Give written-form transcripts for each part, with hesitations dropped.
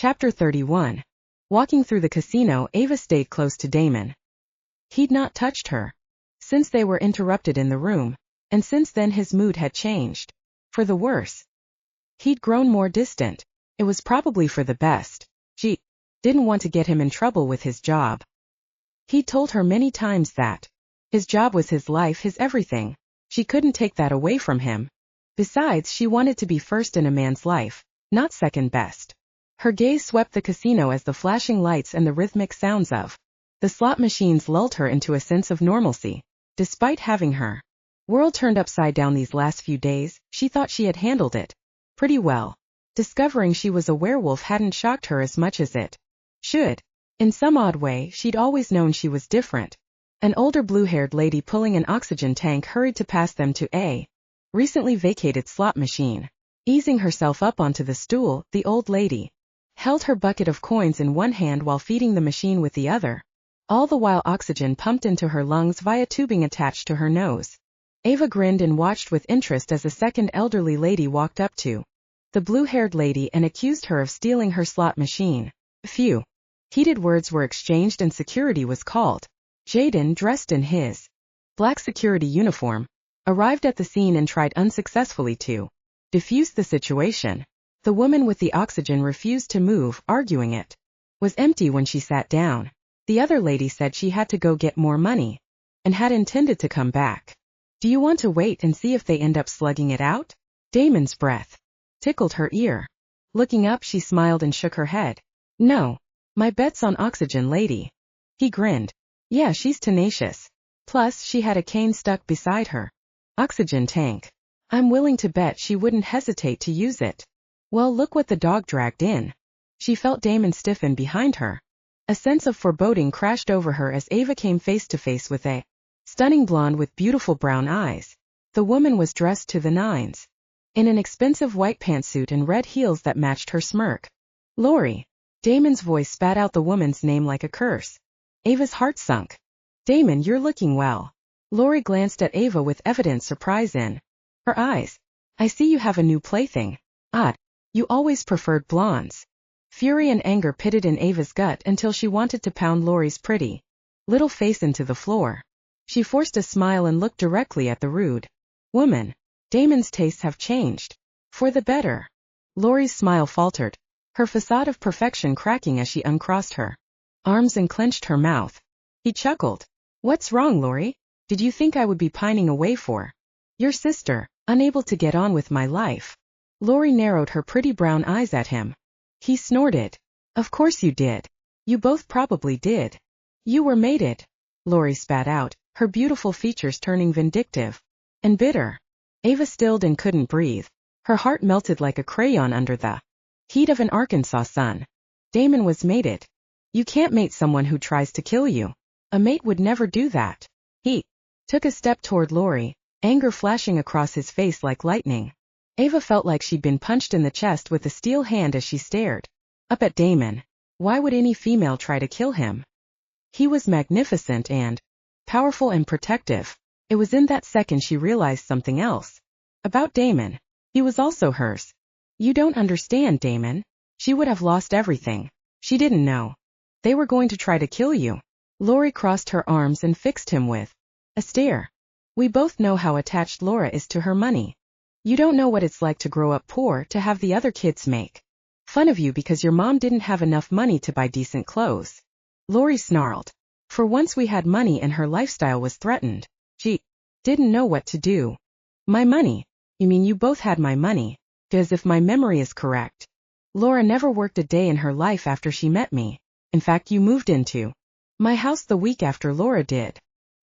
Chapter 31. Walking through the casino, Ava stayed close to Damon. He'd not touched her since they were interrupted in the room, and since then his mood had changed. For the worse. He'd grown more distant. It was probably for the best. She didn't want to get him in trouble with his job. He'd told her many times that his job was his life, his everything. She couldn't take that away from him. Besides, she wanted to be first in a man's life, not second best. Her gaze swept the casino as the flashing lights and the rhythmic sounds of the slot machines lulled her into a sense of normalcy. Despite having her world turned upside down these last few days, she thought she had handled it pretty well. Discovering she was a werewolf hadn't shocked her as much as it should. In some odd way, she'd always known she was different. An older blue-haired lady pulling an oxygen tank hurried to pass them to a recently vacated slot machine. Easing herself up onto the stool, the old lady held her bucket of coins in one hand while feeding the machine with the other, all the while oxygen pumped into her lungs via tubing attached to her nose. Ava grinned and watched with interest as a second elderly lady walked up to the blue-haired lady and accused her of stealing her slot machine. Few heated words were exchanged and security was called. Jaden, dressed in his black security uniform, arrived at the scene and tried unsuccessfully to defuse the situation. The woman with the oxygen refused to move, arguing it was empty when she sat down. The other lady said she had to go get more money and had intended to come back. Do you want to wait and see if they end up slugging it out? Damon's breath tickled her ear. Looking up, she smiled and shook her head. No. My bet's on oxygen lady. He grinned. Yeah, she's tenacious. Plus, she had a cane stuck beside her oxygen tank. I'm willing to bet she wouldn't hesitate to use it. Well, look what the dog dragged in. She felt Damon stiffen behind her. A sense of foreboding crashed over her as Ava came face to face with a stunning blonde with beautiful brown eyes. The woman was dressed to the nines, in an expensive white pantsuit and red heels that matched her smirk. Lori. Damon's voice spat out the woman's name like a curse. Ava's heart sunk. Damon, you're looking well. Lori glanced at Ava with evident surprise in her eyes. I see you have a new plaything. Odd. You always preferred blondes. Fury and anger pitted in Ava's gut until she wanted to pound Lori's pretty little face into the floor. She forced a smile and looked directly at the rude woman. Damon's tastes have changed. For the better. Lori's smile faltered, her facade of perfection cracking as she uncrossed her arms and clenched her mouth. He chuckled. What's wrong, Lori? Did you think I would be pining away for your sister, unable to get on with my life? Lori narrowed her pretty brown eyes at him. He snorted. Of course you did. You both probably did. You were mated. Lori spat out, her beautiful features turning vindictive and bitter. Ava stilled and couldn't breathe. Her heart melted like a crayon under the heat of an Arkansas sun. Damon was mated. You can't mate someone who tries to kill you. A mate would never do that. He took a step toward Lori, anger flashing across his face like lightning. Ava felt like she'd been punched in the chest with a steel hand as she stared up at Damon. Why would any female try to kill him? He was magnificent and powerful and protective. It was in that second she realized something else about Damon. He was also hers. You don't understand, Damon. She would have lost everything. She didn't know they were going to try to kill you. Lori crossed her arms and fixed him with a stare. We both know how attached Laura is to her money. You don't know what it's like to grow up poor, to have the other kids make fun of you because your mom didn't have enough money to buy decent clothes. Lori snarled. For once we had money and her lifestyle was threatened. She didn't know what to do. My money? You mean you both had my money? Because if my memory is correct, Laura never worked a day in her life after she met me. In fact, you moved into my house the week after Laura did.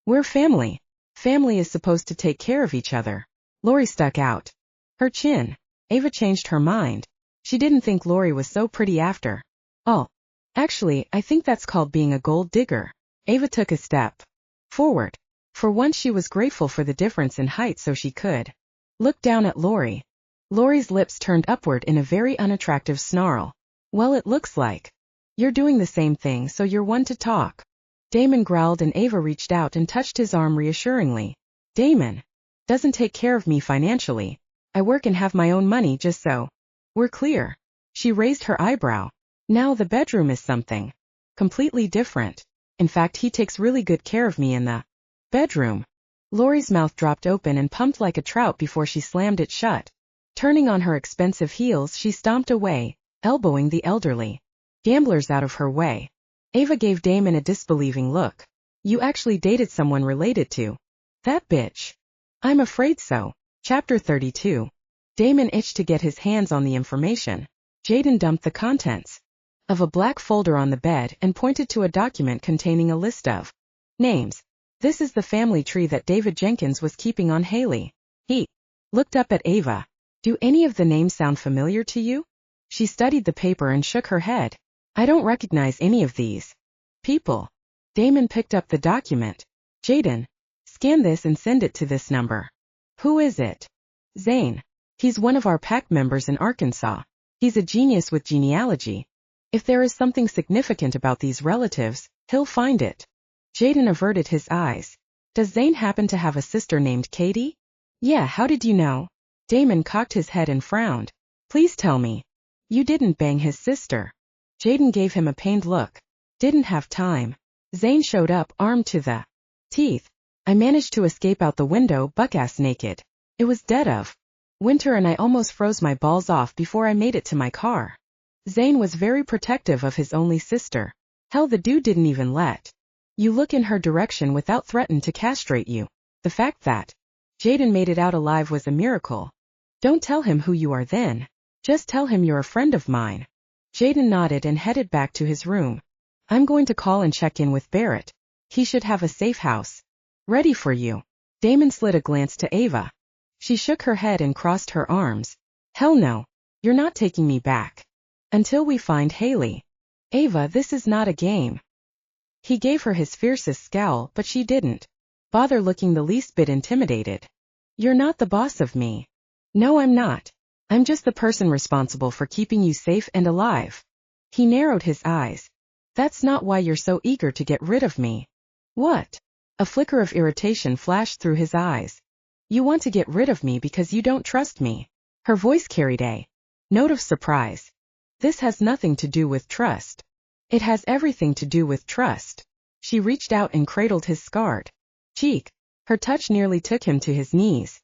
We're family. Family is supposed to take care of each other. Lori stuck out her chin. Ava changed her mind. She didn't think Lori was so pretty after all. Actually, I think that's called being a gold digger. Ava took a step forward. For once she was grateful for the difference in height so she could look down at Lori. Lori's lips turned upward in a very unattractive snarl. Well, it looks like you're doing the same thing, so you're one to talk. Damon growled and Ava reached out and touched his arm reassuringly. Damon doesn't take care of me financially. I work and have my own money, just so we're clear. She raised her eyebrow. Now the bedroom is something completely different. In fact, he takes really good care of me in the bedroom. Lori's mouth dropped open and pumped like a trout before she slammed it shut. Turning on her expensive heels, she stomped away, elbowing the elderly gamblers out of her way. Ava gave Damon a disbelieving look. You actually dated someone related to that bitch? I'm afraid so. Chapter 32. Damon itched to get his hands on the information. Jaden dumped the contents of a black folder on the bed and pointed to a document containing a list of names. This is the family tree that David Jenkins was keeping on Haley. He looked up at Ava. Do any of the names sound familiar to you? She studied the paper and shook her head. I don't recognize any of these people. Damon picked up the document. Jaden, scan this and send it to this number. Who is it? Zane. He's one of our pack members in Arkansas. He's a genius with genealogy. If there is something significant about these relatives, he'll find it. Jaden averted his eyes. Does Zane happen to have a sister named Katie? Yeah, how did you know? Damon cocked his head and frowned. Please tell me. You didn't bang his sister. Jaden gave him a pained look. Didn't have time. Zane showed up, armed to the teeth. I managed to escape out the window, buck-ass naked. It was dead of winter and I almost froze my balls off before I made it to my car. Zane was very protective of his only sister. Hell, the dude didn't even let you look in her direction without threatening to castrate you. The fact that Jaden made it out alive was a miracle. Don't tell him who you are then. Just tell him you're a friend of mine. Jaden nodded and headed back to his room. I'm going to call and check in with Barrett. He should have a safe house ready for you. Damon slid a glance to Ava. She shook her head and crossed her arms. Hell no. You're not taking me back. Until we find Haley. Ava, this is not a game. He gave her his fiercest scowl, but she didn't bother looking the least bit intimidated. You're not the boss of me. No, I'm not. I'm just the person responsible for keeping you safe and alive. He narrowed his eyes. That's not why you're so eager to get rid of me. What? A flicker of irritation flashed through his eyes. You want to get rid of me because you don't trust me. Her voice carried a note of surprise. This has nothing to do with trust. It has everything to do with trust. She reached out and cradled his scarred cheek. Her touch nearly took him to his knees.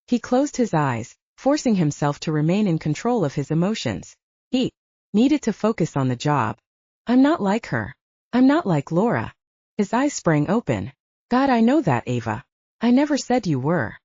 He closed his eyes, forcing himself to remain in control of his emotions. He needed to focus on the job. I'm not like her. I'm not like Laura. His eyes sprang open. God, I know that, Ava. I never said you were.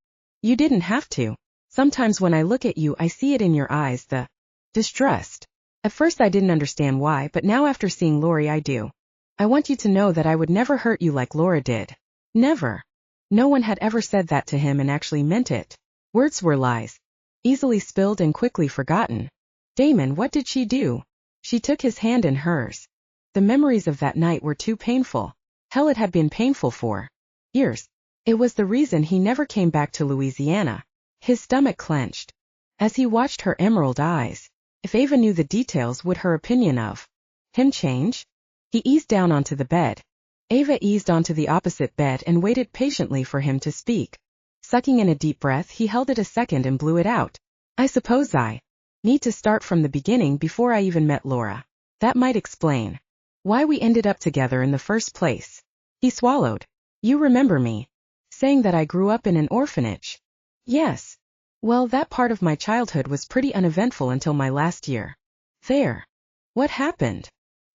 You didn't have to. Sometimes when I look at you, I see it in your eyes, the distrust. At first I didn't understand why, but now after seeing Lori I do. I want you to know that I would never hurt you like Laura did. Never. No one had ever said that to him and actually meant it. Words were lies. Easily spilled and quickly forgotten. Damon, what did she do? She took his hand in hers. The memories of that night were too painful. Hell, it had been painful for years. It was the reason he never came back to Louisiana. His stomach clenched as he watched her emerald eyes. If Ava knew the details, would her opinion of him change? He eased down onto the bed. Ava eased onto the opposite bed and waited patiently for him to speak. Sucking in a deep breath, he held it a second and blew it out. I suppose I need to start from the beginning before I even met Laura. That might explain why we ended up together in the first place. He swallowed. You remember me saying that I grew up in an orphanage? Yes. Well, that part of my childhood was pretty uneventful until my last year there. What happened?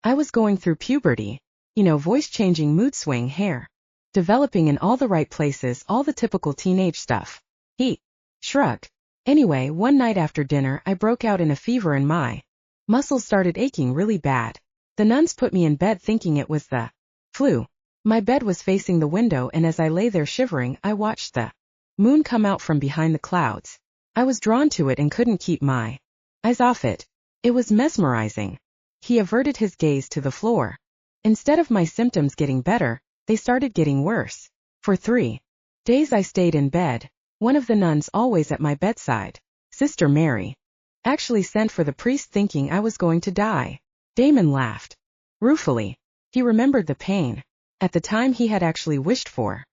I was going through puberty. You know, voice-changing, mood-swing, hair developing in all the right places, all the typical teenage stuff. He shrugged. Anyway, one night after dinner, I broke out in a fever and my muscles started aching really bad. The nuns put me in bed thinking it was the flu. My bed was facing the window, and as I lay there shivering, I watched the moon come out from behind the clouds. I was drawn to it and couldn't keep my eyes off it. It was mesmerizing. He averted his gaze to the floor. Instead of my symptoms getting better, they started getting worse. For 3 days I stayed in bed. One of the nuns, always at my bedside, Sister Mary, actually sent for the priest thinking I was going to die. Damon laughed ruefully. He remembered the pain. At the time he had actually wished for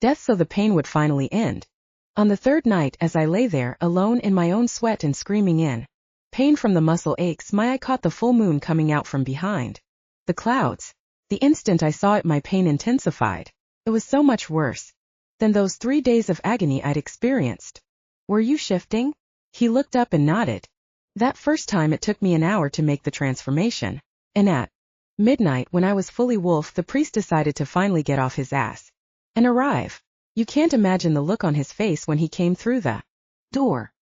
death so the pain would finally end. On the 3rd night, as I lay there alone in my own sweat and screaming in Pain from the muscle aches. I caught the full moon coming out from behind the clouds. The instant I saw it, my pain intensified. It was so much worse than those 3 days of agony I'd experienced. Were you shifting? He looked up and nodded. That first time it took me an hour to make the transformation. And at midnight, when I was fully wolf, the priest decided to finally get off his ass and arrive. You can't imagine the look on his face when he came through the door.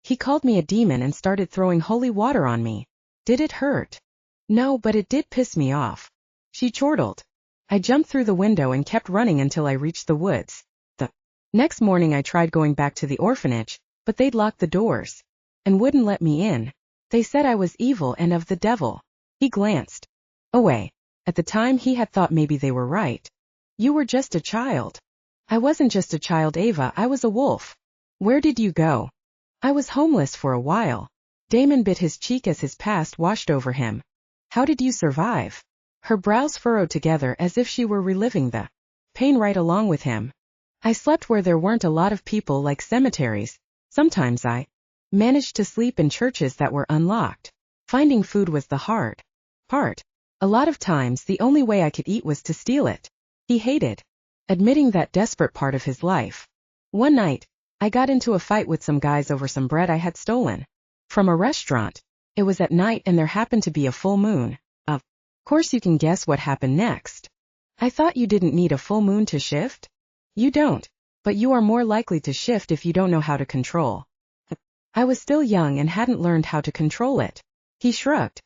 He called me a demon and started throwing holy water on me. Did it hurt? No, but it did piss me off. She chortled. I jumped through the window and kept running until I reached the woods. The next morning I tried going back to the orphanage, but they'd locked the doors and wouldn't let me in. They said I was evil and of the devil. He glanced away. At the time he had thought maybe they were right. You were just a child. I wasn't just a child, Ava, I was a wolf. Where did you go? I was homeless for a while. Damon bit his cheek as his past washed over him. How did you survive? Her brows furrowed together as if she were reliving the pain right along with him. I slept where there weren't a lot of people, like cemeteries. Sometimes I managed to sleep in churches that were unlocked. Finding food was the hard part. A lot of times the only way I could eat was to steal it. He hated admitting that desperate part of his life. One night, I got into a fight with some guys over some bread I had stolen from a restaurant. It was at night and there happened to be a full moon. Of course you can guess what happened next. I thought you didn't need a full moon to shift. You don't, but you are more likely to shift if you don't know how to control. I was still young and hadn't learned how to control it. He shrugged.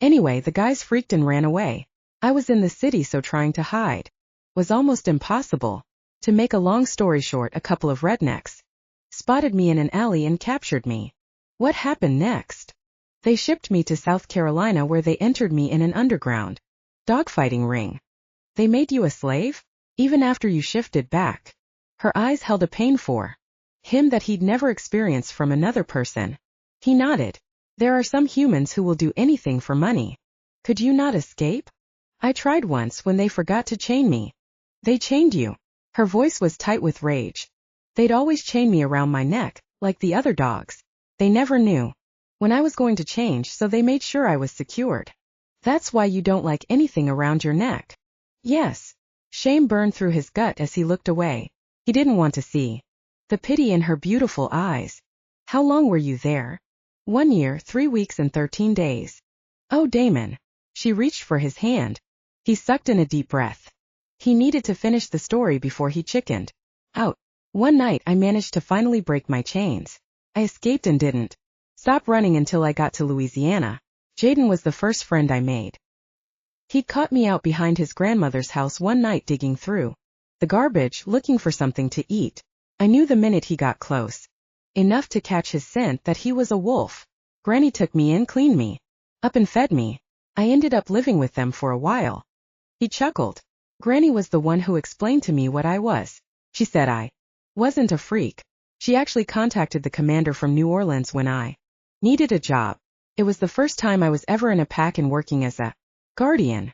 Anyway, the guys freaked and ran away. I was in the city, so trying to hide was almost impossible. To make a long story short, a couple of rednecks spotted me in an alley and captured me. What happened next? They shipped me to South Carolina, where they entered me in an underground dogfighting ring. They made you a slave? Even after you shifted back? Her eyes held a pain for him that he'd never experienced from another person. He nodded. There are some humans who will do anything for money. Could you not escape? I tried once when they forgot to chain me. They chained you? Her voice was tight with rage. They'd always chain me around my neck, like the other dogs. They never knew when I was going to change, so they made sure I was secured. That's why you don't like anything around your neck. Yes. Shame burned through his gut as he looked away. He didn't want to see the pity in her beautiful eyes. How long were you there? 1 year, 3 weeks and 13 days. Oh, Damon. She reached for his hand. He sucked in a deep breath. He needed to finish the story before he chickened out. One night I managed to finally break my chains. I escaped and didn't stop running until I got to Louisiana. Jaden was the first friend I made. He'd caught me out behind his grandmother's house one night digging through the garbage looking for something to eat. I knew the minute he got close enough to catch his scent that he was a wolf. Granny took me in, cleaned me up and fed me. I ended up living with them for a while. He chuckled. Granny was the one who explained to me what I was. She said I wasn't a freak. She actually contacted the commander from New Orleans when I needed a job. It was the first time I was ever in a pack and working as a guardian.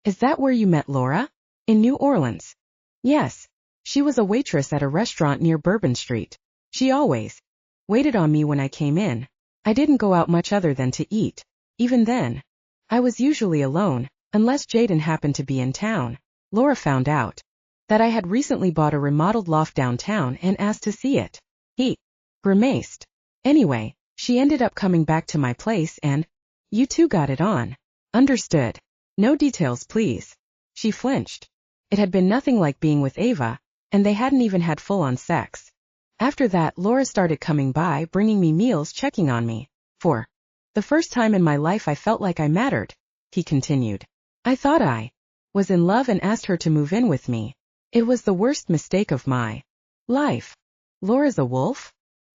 Is that where you met Laura? In New Orleans? Yes. She was a waitress at a restaurant near Bourbon Street. She always waited on me when I came in. I didn't go out much other than to eat. Even then, I was usually alone, unless Jaden happened to be in town. Laura found out that I had recently bought a remodeled loft downtown and asked to see it. He grimaced. Anyway, she ended up coming back to my place and you two got it on. Understood. No details, please. She flinched. It had been nothing like being with Ava, and they hadn't even had full-on sex. After that, Laura started coming by, bringing me meals, checking on me. For the first time in my life I felt like I mattered, he continued. I thought I was in love and asked her to move in with me. It was the worst mistake of my life. Laura's a wolf?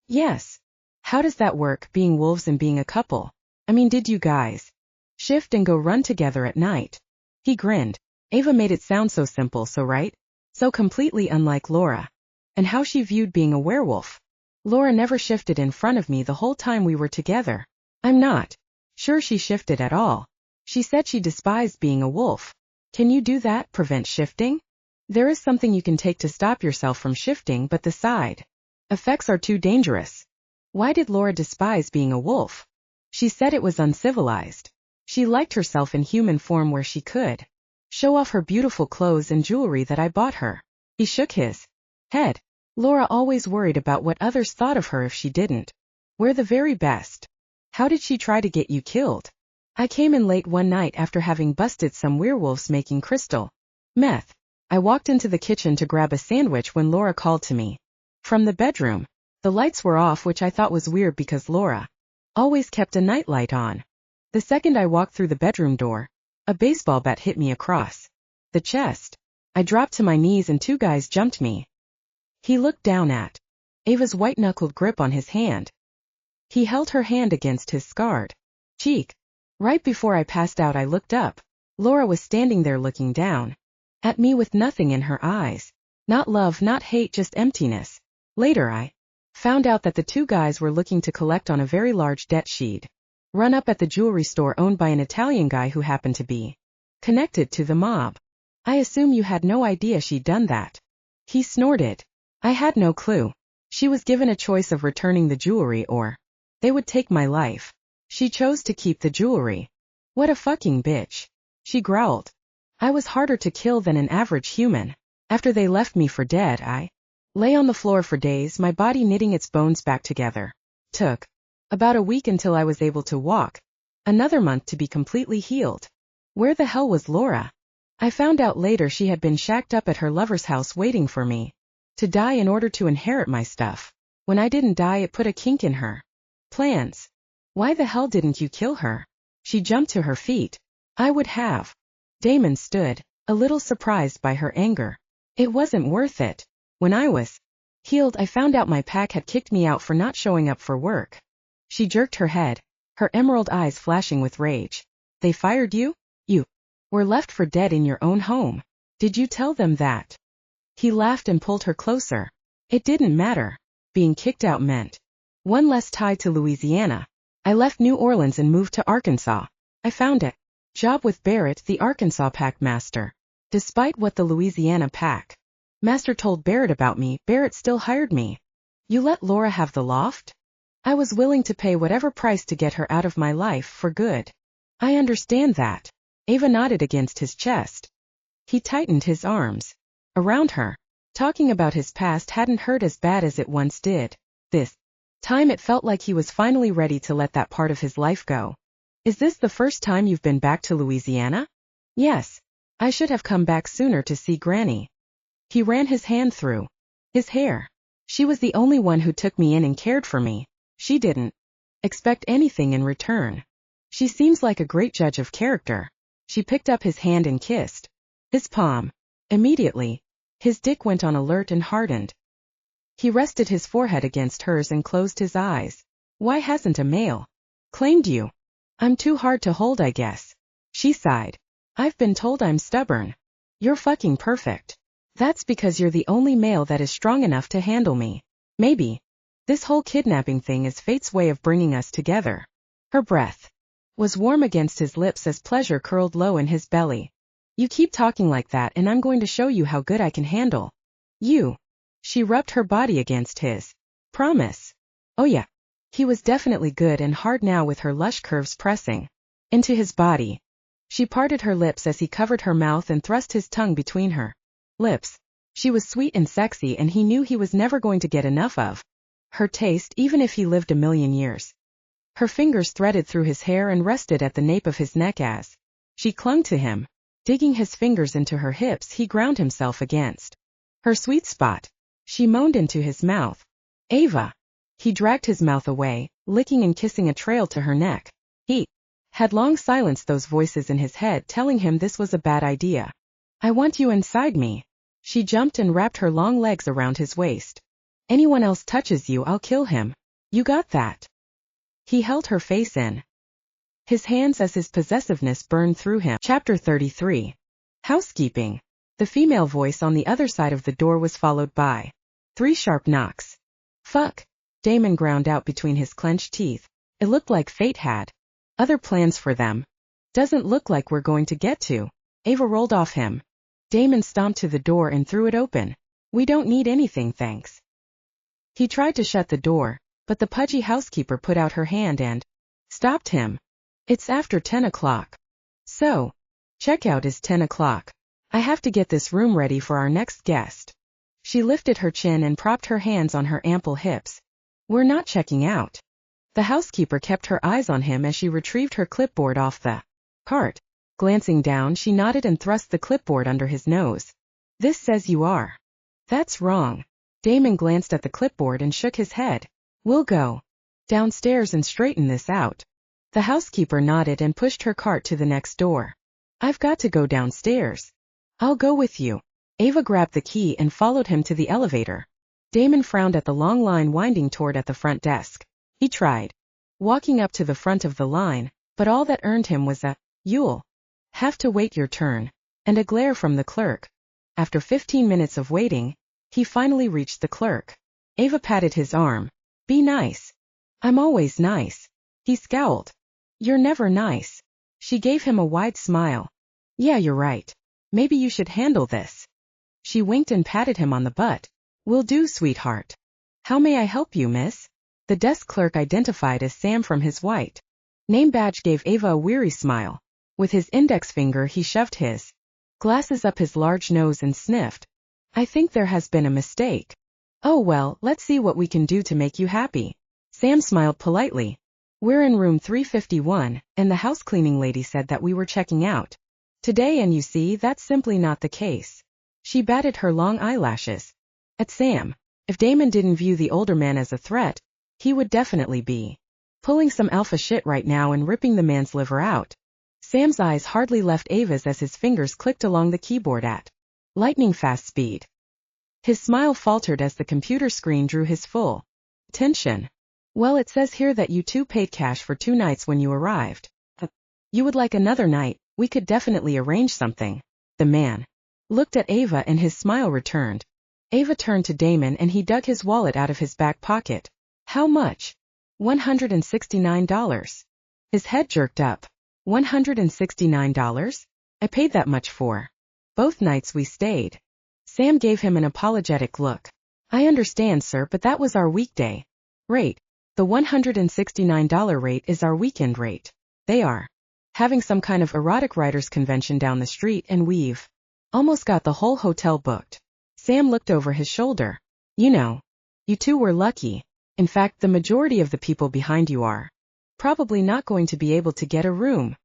Yes. How does that work, being wolves and being a couple? I mean, did you guys shift and go run together at night? He grinned. Ava made it sound so simple, so right? So completely unlike Laura. And how she viewed being a werewolf. Laura never shifted in front of me the whole time we were together. I'm not sure she shifted at all. She said she despised being a wolf. Can you do that, prevent shifting? There is something you can take to stop yourself from shifting, but the side effects are too dangerous. Why did Laura despise being a wolf? She said it was uncivilized. She liked herself in human form where she could show off her beautiful clothes and jewelry that I bought her. He shook his head. Laura always worried about what others thought of her if she didn't wear the very best. How did she try to get you killed? I came in late one night after having busted some werewolves making crystal meth. I walked into the kitchen to grab a sandwich when Laura called to me from the bedroom. The lights were off, which I thought was weird because Laura always kept a nightlight on. The second I walked through the bedroom door, a baseball bat hit me across the chest. I dropped to my knees and two guys jumped me. He looked down at Ava's white-knuckled grip on his hand. He held her hand against his scarred cheek. Right before I passed out, I looked up. Laura was standing there looking down at me with nothing in her eyes. Not love, not hate, just emptiness. Later I found out that the two guys were looking to collect on a very large debt she'd run up at the jewelry store owned by an Italian guy who happened to be connected to the mob. I assume you had no idea she'd done that. He snorted. I had no clue. She was given a choice of returning the jewelry or they would take my life. She chose to keep the jewelry. What a fucking bitch. She growled. I was harder to kill than an average human. After they left me for dead, I lay on the floor for days, my body knitting its bones back together. Took about a week until I was able to walk. Another month to be completely healed. Where the hell was Laura? I found out later she had been shacked up at her lover's house waiting for me to die in order to inherit my stuff. When I didn't die, it put a kink in her plans. Why the hell didn't you kill her? She jumped to her feet. I would have. Damon stood, a little surprised by her anger. It wasn't worth it. When I was healed, I found out my pack had kicked me out for not showing up for work. She jerked her head, her emerald eyes flashing with rage. They fired you? You were left for dead in your own home. Did you tell them that? He laughed and pulled her closer. It didn't matter. Being kicked out meant one less tie to Louisiana. I left New Orleans and moved to Arkansas. I found a job with Barrett, the Arkansas pack master. Despite what the Louisiana pack master told Barrett about me, Barrett still hired me. You let Laura have the loft? I was willing to pay whatever price to get her out of my life for good. I understand that. Ava nodded against his chest. He tightened his arms around her. Talking about his past hadn't hurt as bad as it once did. This time it felt like he was finally ready to let that part of his life go. Is this the first time you've been back to Louisiana? Yes. I should have come back sooner to see Granny. He ran his hand through his hair. She was the only one who took me in and cared for me. She didn't expect anything in return. She seems like a great judge of character. She picked up his hand and kissed his palm. Immediately, his dick went on alert and hardened. He rested his forehead against hers and closed his eyes. Why hasn't a male claimed you? I'm too hard to hold, I guess. She sighed. I've been told I'm stubborn. You're fucking perfect. That's because you're the only male that is strong enough to handle me. Maybe this whole kidnapping thing is fate's way of bringing us together. Her breath was warm against his lips as pleasure curled low in his belly. You keep talking like that and I'm going to show you how good I can handle you. She rubbed her body against his. Promise. Oh yeah. He was definitely good and hard now with her lush curves pressing into his body. She parted her lips as he covered her mouth and thrust his tongue between her lips. She was sweet and sexy and he knew he was never going to get enough of her taste even if he lived a million years. Her fingers threaded through his hair and rested at the nape of his neck as she clung to him. Digging his fingers into her hips, he ground himself against her sweet spot. She moaned into his mouth. Ava. He dragged his mouth away, licking and kissing a trail to her neck. He had long silenced those voices in his head telling him this was a bad idea. I want you inside me. She jumped and wrapped her long legs around his waist. Anyone else touches you, I'll kill him. You got that? He held her face in his hands as his possessiveness burned through him. Chapter 33. Housekeeping. The female voice on the other side of the door was followed by 3 sharp knocks. Fuck. Damon ground out between his clenched teeth. It looked like fate had other plans for them. Doesn't look like we're going to get to. Ava rolled off him. Damon stomped to the door and threw it open. We don't need anything, thanks. He tried to shut the door, but the pudgy housekeeper put out her hand and stopped him. It's after 10 o'clock. So, checkout is 10 o'clock. I have to get this room ready for our next guest. She lifted her chin and propped her hands on her ample hips. We're not checking out. The housekeeper kept her eyes on him as she retrieved her clipboard off the cart. Glancing down, she nodded and thrust the clipboard under his nose. This says you are. That's wrong. Damon glanced at the clipboard and shook his head. We'll go downstairs and straighten this out. The housekeeper nodded and pushed her cart to the next door. I've got to go downstairs. I'll go with you. Ava grabbed the key and followed him to the elevator. Damon frowned at the long line winding toward at the front desk. He tried walking up to the front of the line, but all that earned him was a, "You'll have to wait your turn," and a glare from the clerk. After 15 minutes of waiting, he finally reached the clerk. Ava patted his arm. Be nice. I'm always nice. He scowled. You're never nice. She gave him a wide smile. Yeah, you're right. Maybe you should handle this. She winked and patted him on the butt. Will do, sweetheart. How may I help you, miss? The desk clerk identified as Sam from his white name badge gave Ava a weary smile. With his index finger he shoved his glasses up his large nose and sniffed. I think there has been a mistake. Oh well, let's see what we can do to make you happy. Sam smiled politely. We're in room 351, and the housecleaning lady said that we were checking out today, and you see, that's simply not the case. She batted her long eyelashes at Sam. If Damon didn't view the older man as a threat, he would definitely be pulling some alpha shit right now and ripping the man's liver out. Sam's eyes hardly left Ava's as his fingers clicked along the keyboard at lightning-fast speed. His smile faltered as the computer screen drew his full attention. Well, it says here that you two paid cash for 2 nights when you arrived. You would like another night? We could definitely arrange something. The man looked at Ava and his smile returned. Ava turned to Damon and he dug his wallet out of his back pocket. How much? $169. His head jerked up. $169? I paid that much for both nights we stayed. Sam gave him an apologetic look. I understand, sir, but that was our weekday rate. The $169 rate is our weekend rate. They are having some kind of erotic writers convention down the street and we've almost got the whole hotel booked. Sam looked over his shoulder. You know, you two were lucky. In fact, the majority of the people behind you are probably not going to be able to get a room.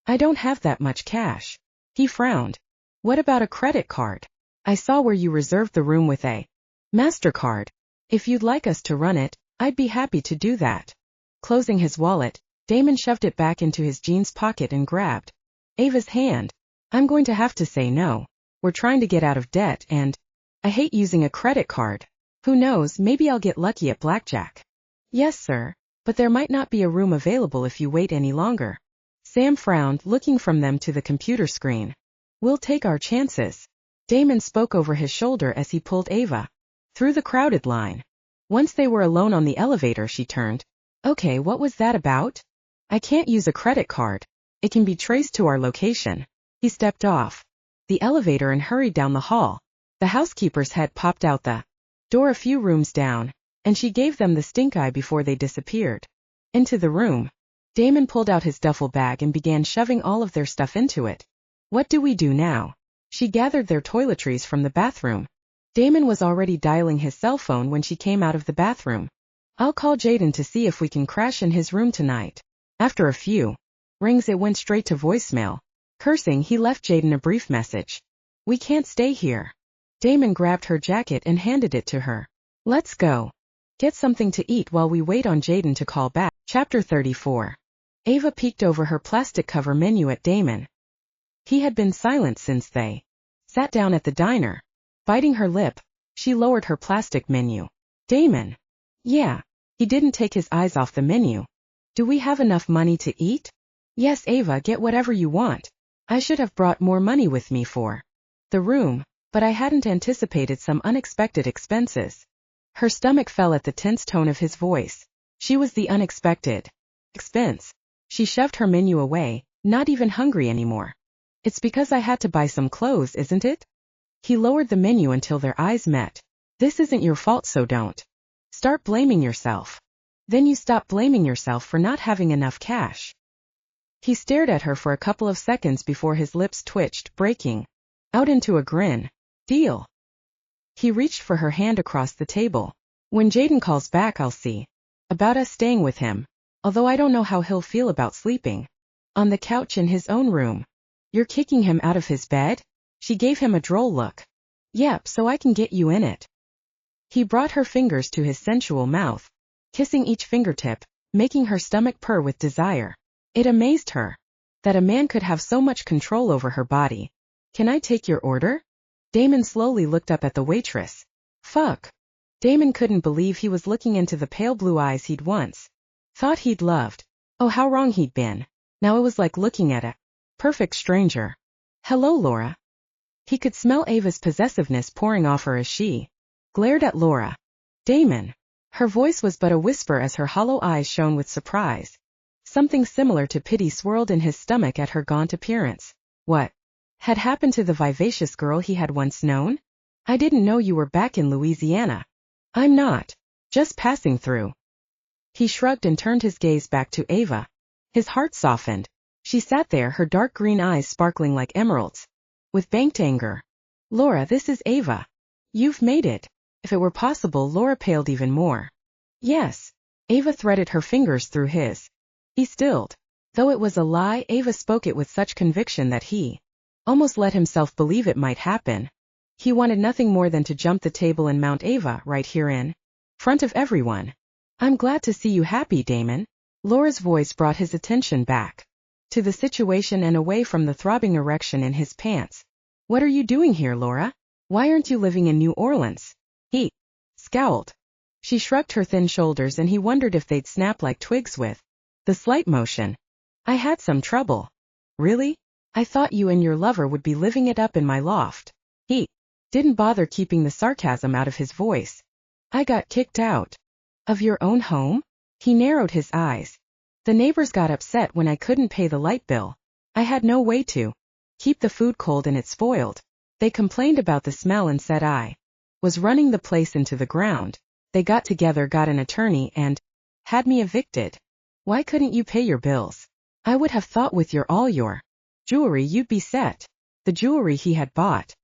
I don't have that much cash. He frowned. What about a credit card? I saw where you reserved the room with a MasterCard. If you'd like us to run it, I'd be happy to do that. Closing his wallet, Damon shoved it back into his jeans pocket and grabbed Ava's hand. I'm going to have to say no. We're trying to get out of debt and I hate using a credit card. Who knows, maybe I'll get lucky at blackjack. Yes, sir, but there might not be a room available if you wait any longer. Sam frowned, looking from them to the computer screen. We'll take our chances. Damon spoke over his shoulder as he pulled Ava through the crowded line. Once they were alone on the elevator, she turned. Okay, what was that about? I can't use a credit card. It can be traced to our location. He stepped off the elevator and hurried down the hall. The housekeeper's head popped out the door a few rooms down, and she gave them the stink eye before they disappeared into the room. Damon pulled out his duffel bag and began shoving all of their stuff into it. What do we do now? She gathered their toiletries from the bathroom. Damon was already dialing his cell phone when she came out of the bathroom. I'll call Jaden to see if we can crash in his room tonight. After a few rings, it went straight to voicemail. Cursing, he left Jaden a brief message. We can't stay here. Damon grabbed her jacket and handed it to her. Let's go. Get something to eat while we wait on Jaden to call back. Chapter 34. Ava peeked over her plastic cover menu at Damon. He had been silent since they sat down at the diner. Biting her lip, she lowered her plastic menu. Damon. Yeah. He didn't take his eyes off the menu. Do we have enough money to eat? Yes, Ava, get whatever you want. I should have brought more money with me for the room, but I hadn't anticipated some unexpected expenses. Her stomach fell at the tense tone of his voice. She was the unexpected expense. She shoved her menu away, not even hungry anymore. It's because I had to buy some clothes, isn't it? He lowered the menu until their eyes met. This isn't your fault, so don't start blaming yourself. Then you stop blaming yourself for not having enough cash. He stared at her for a couple of seconds before his lips twitched, breaking out into a grin. Deal. He reached for her hand across the table. When Jaden calls back, I'll see about us staying with him, although I don't know how he'll feel about sleeping on the couch in his own room. You're kicking him out of his bed? She gave him a droll look. Yep, so I can get you in it. He brought her fingers to his sensual mouth, kissing each fingertip, making her stomach purr with desire. It amazed her that a man could have so much control over her body. Can I take your order? Damon slowly looked up at the waitress. Fuck. Damon couldn't believe he was looking into the pale blue eyes he'd once thought he'd loved. Oh, how wrong he'd been. Now it was like looking at a perfect stranger. Hello, Laura. He could smell Ava's possessiveness pouring off her as she glared at Laura. Damon. Her voice was but a whisper as her hollow eyes shone with surprise. Something similar to pity swirled in his stomach at her gaunt appearance. What had happened to the vivacious girl he had once known? I didn't know you were back in Louisiana. I'm not. Just passing through. He shrugged and turned his gaze back to Ava. His heart softened. She sat there, her dark green eyes sparkling like emeralds, with banked anger. Laura, this is Ava. You've made it. If it were possible, Laura paled even more. Yes. Ava threaded her fingers through his. He stilled. Though it was a lie, Ava spoke it with such conviction that he almost let himself believe it might happen. He wanted nothing more than to jump the table and mount Ava right here in front of everyone. I'm glad to see you happy, Damon. Laura's voice brought his attention back to the situation and away from the throbbing erection in his pants. What are you doing here, Laura? Why aren't you living in New Orleans? He scowled. She shrugged her thin shoulders and he wondered if they'd snap like twigs with the slight motion. I had some trouble. Really? I thought you and your lover would be living it up in my loft. He didn't bother keeping the sarcasm out of his voice. I got kicked out. Of your own home? He narrowed his eyes. The neighbors got upset when I couldn't pay the light bill. I had no way to keep the food cold and it spoiled. They complained about the smell and said I was running the place into the ground. They got together, got an attorney, and had me evicted. Why couldn't you pay your bills? I would have thought with all your jewelry you'd be set. The jewelry he had bought.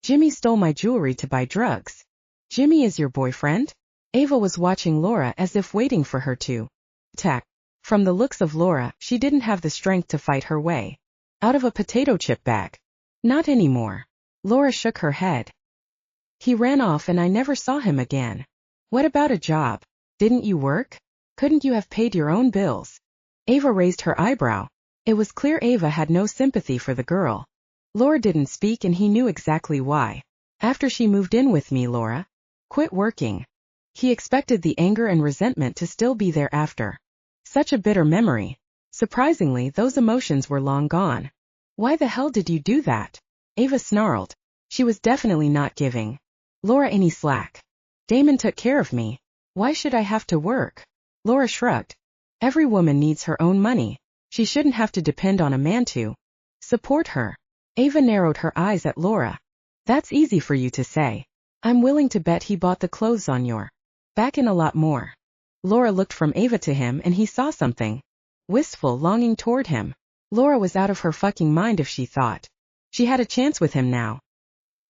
Jimmy stole my jewelry to buy drugs. Jimmy is your boyfriend? Ava was watching Laura as if waiting for her to attack. From the looks of Laura, she didn't have the strength to fight her way out of a potato chip bag. Not anymore. Laura shook her head. He ran off and I never saw him again. What about a job? Didn't you work? Couldn't you have paid your own bills? Ava raised her eyebrow. It was clear Ava had no sympathy for the girl. Laura didn't speak and he knew exactly why. After she moved in with me, Laura quit working. He expected the anger and resentment to still be there after such a bitter memory. Surprisingly, those emotions were long gone. Why the hell did you do that? Ava snarled. She was definitely not giving Laura any slack. Damon took care of me. Why should I have to work? Laura shrugged. Every woman needs her own money. She shouldn't have to depend on a man to support her. Ava narrowed her eyes at Laura. That's easy for you to say. I'm willing to bet he bought the clothes on your back and a lot more. Laura looked from Ava to him and he saw something wistful, longing toward him. Laura was out of her fucking mind if she thought she had a chance with him now.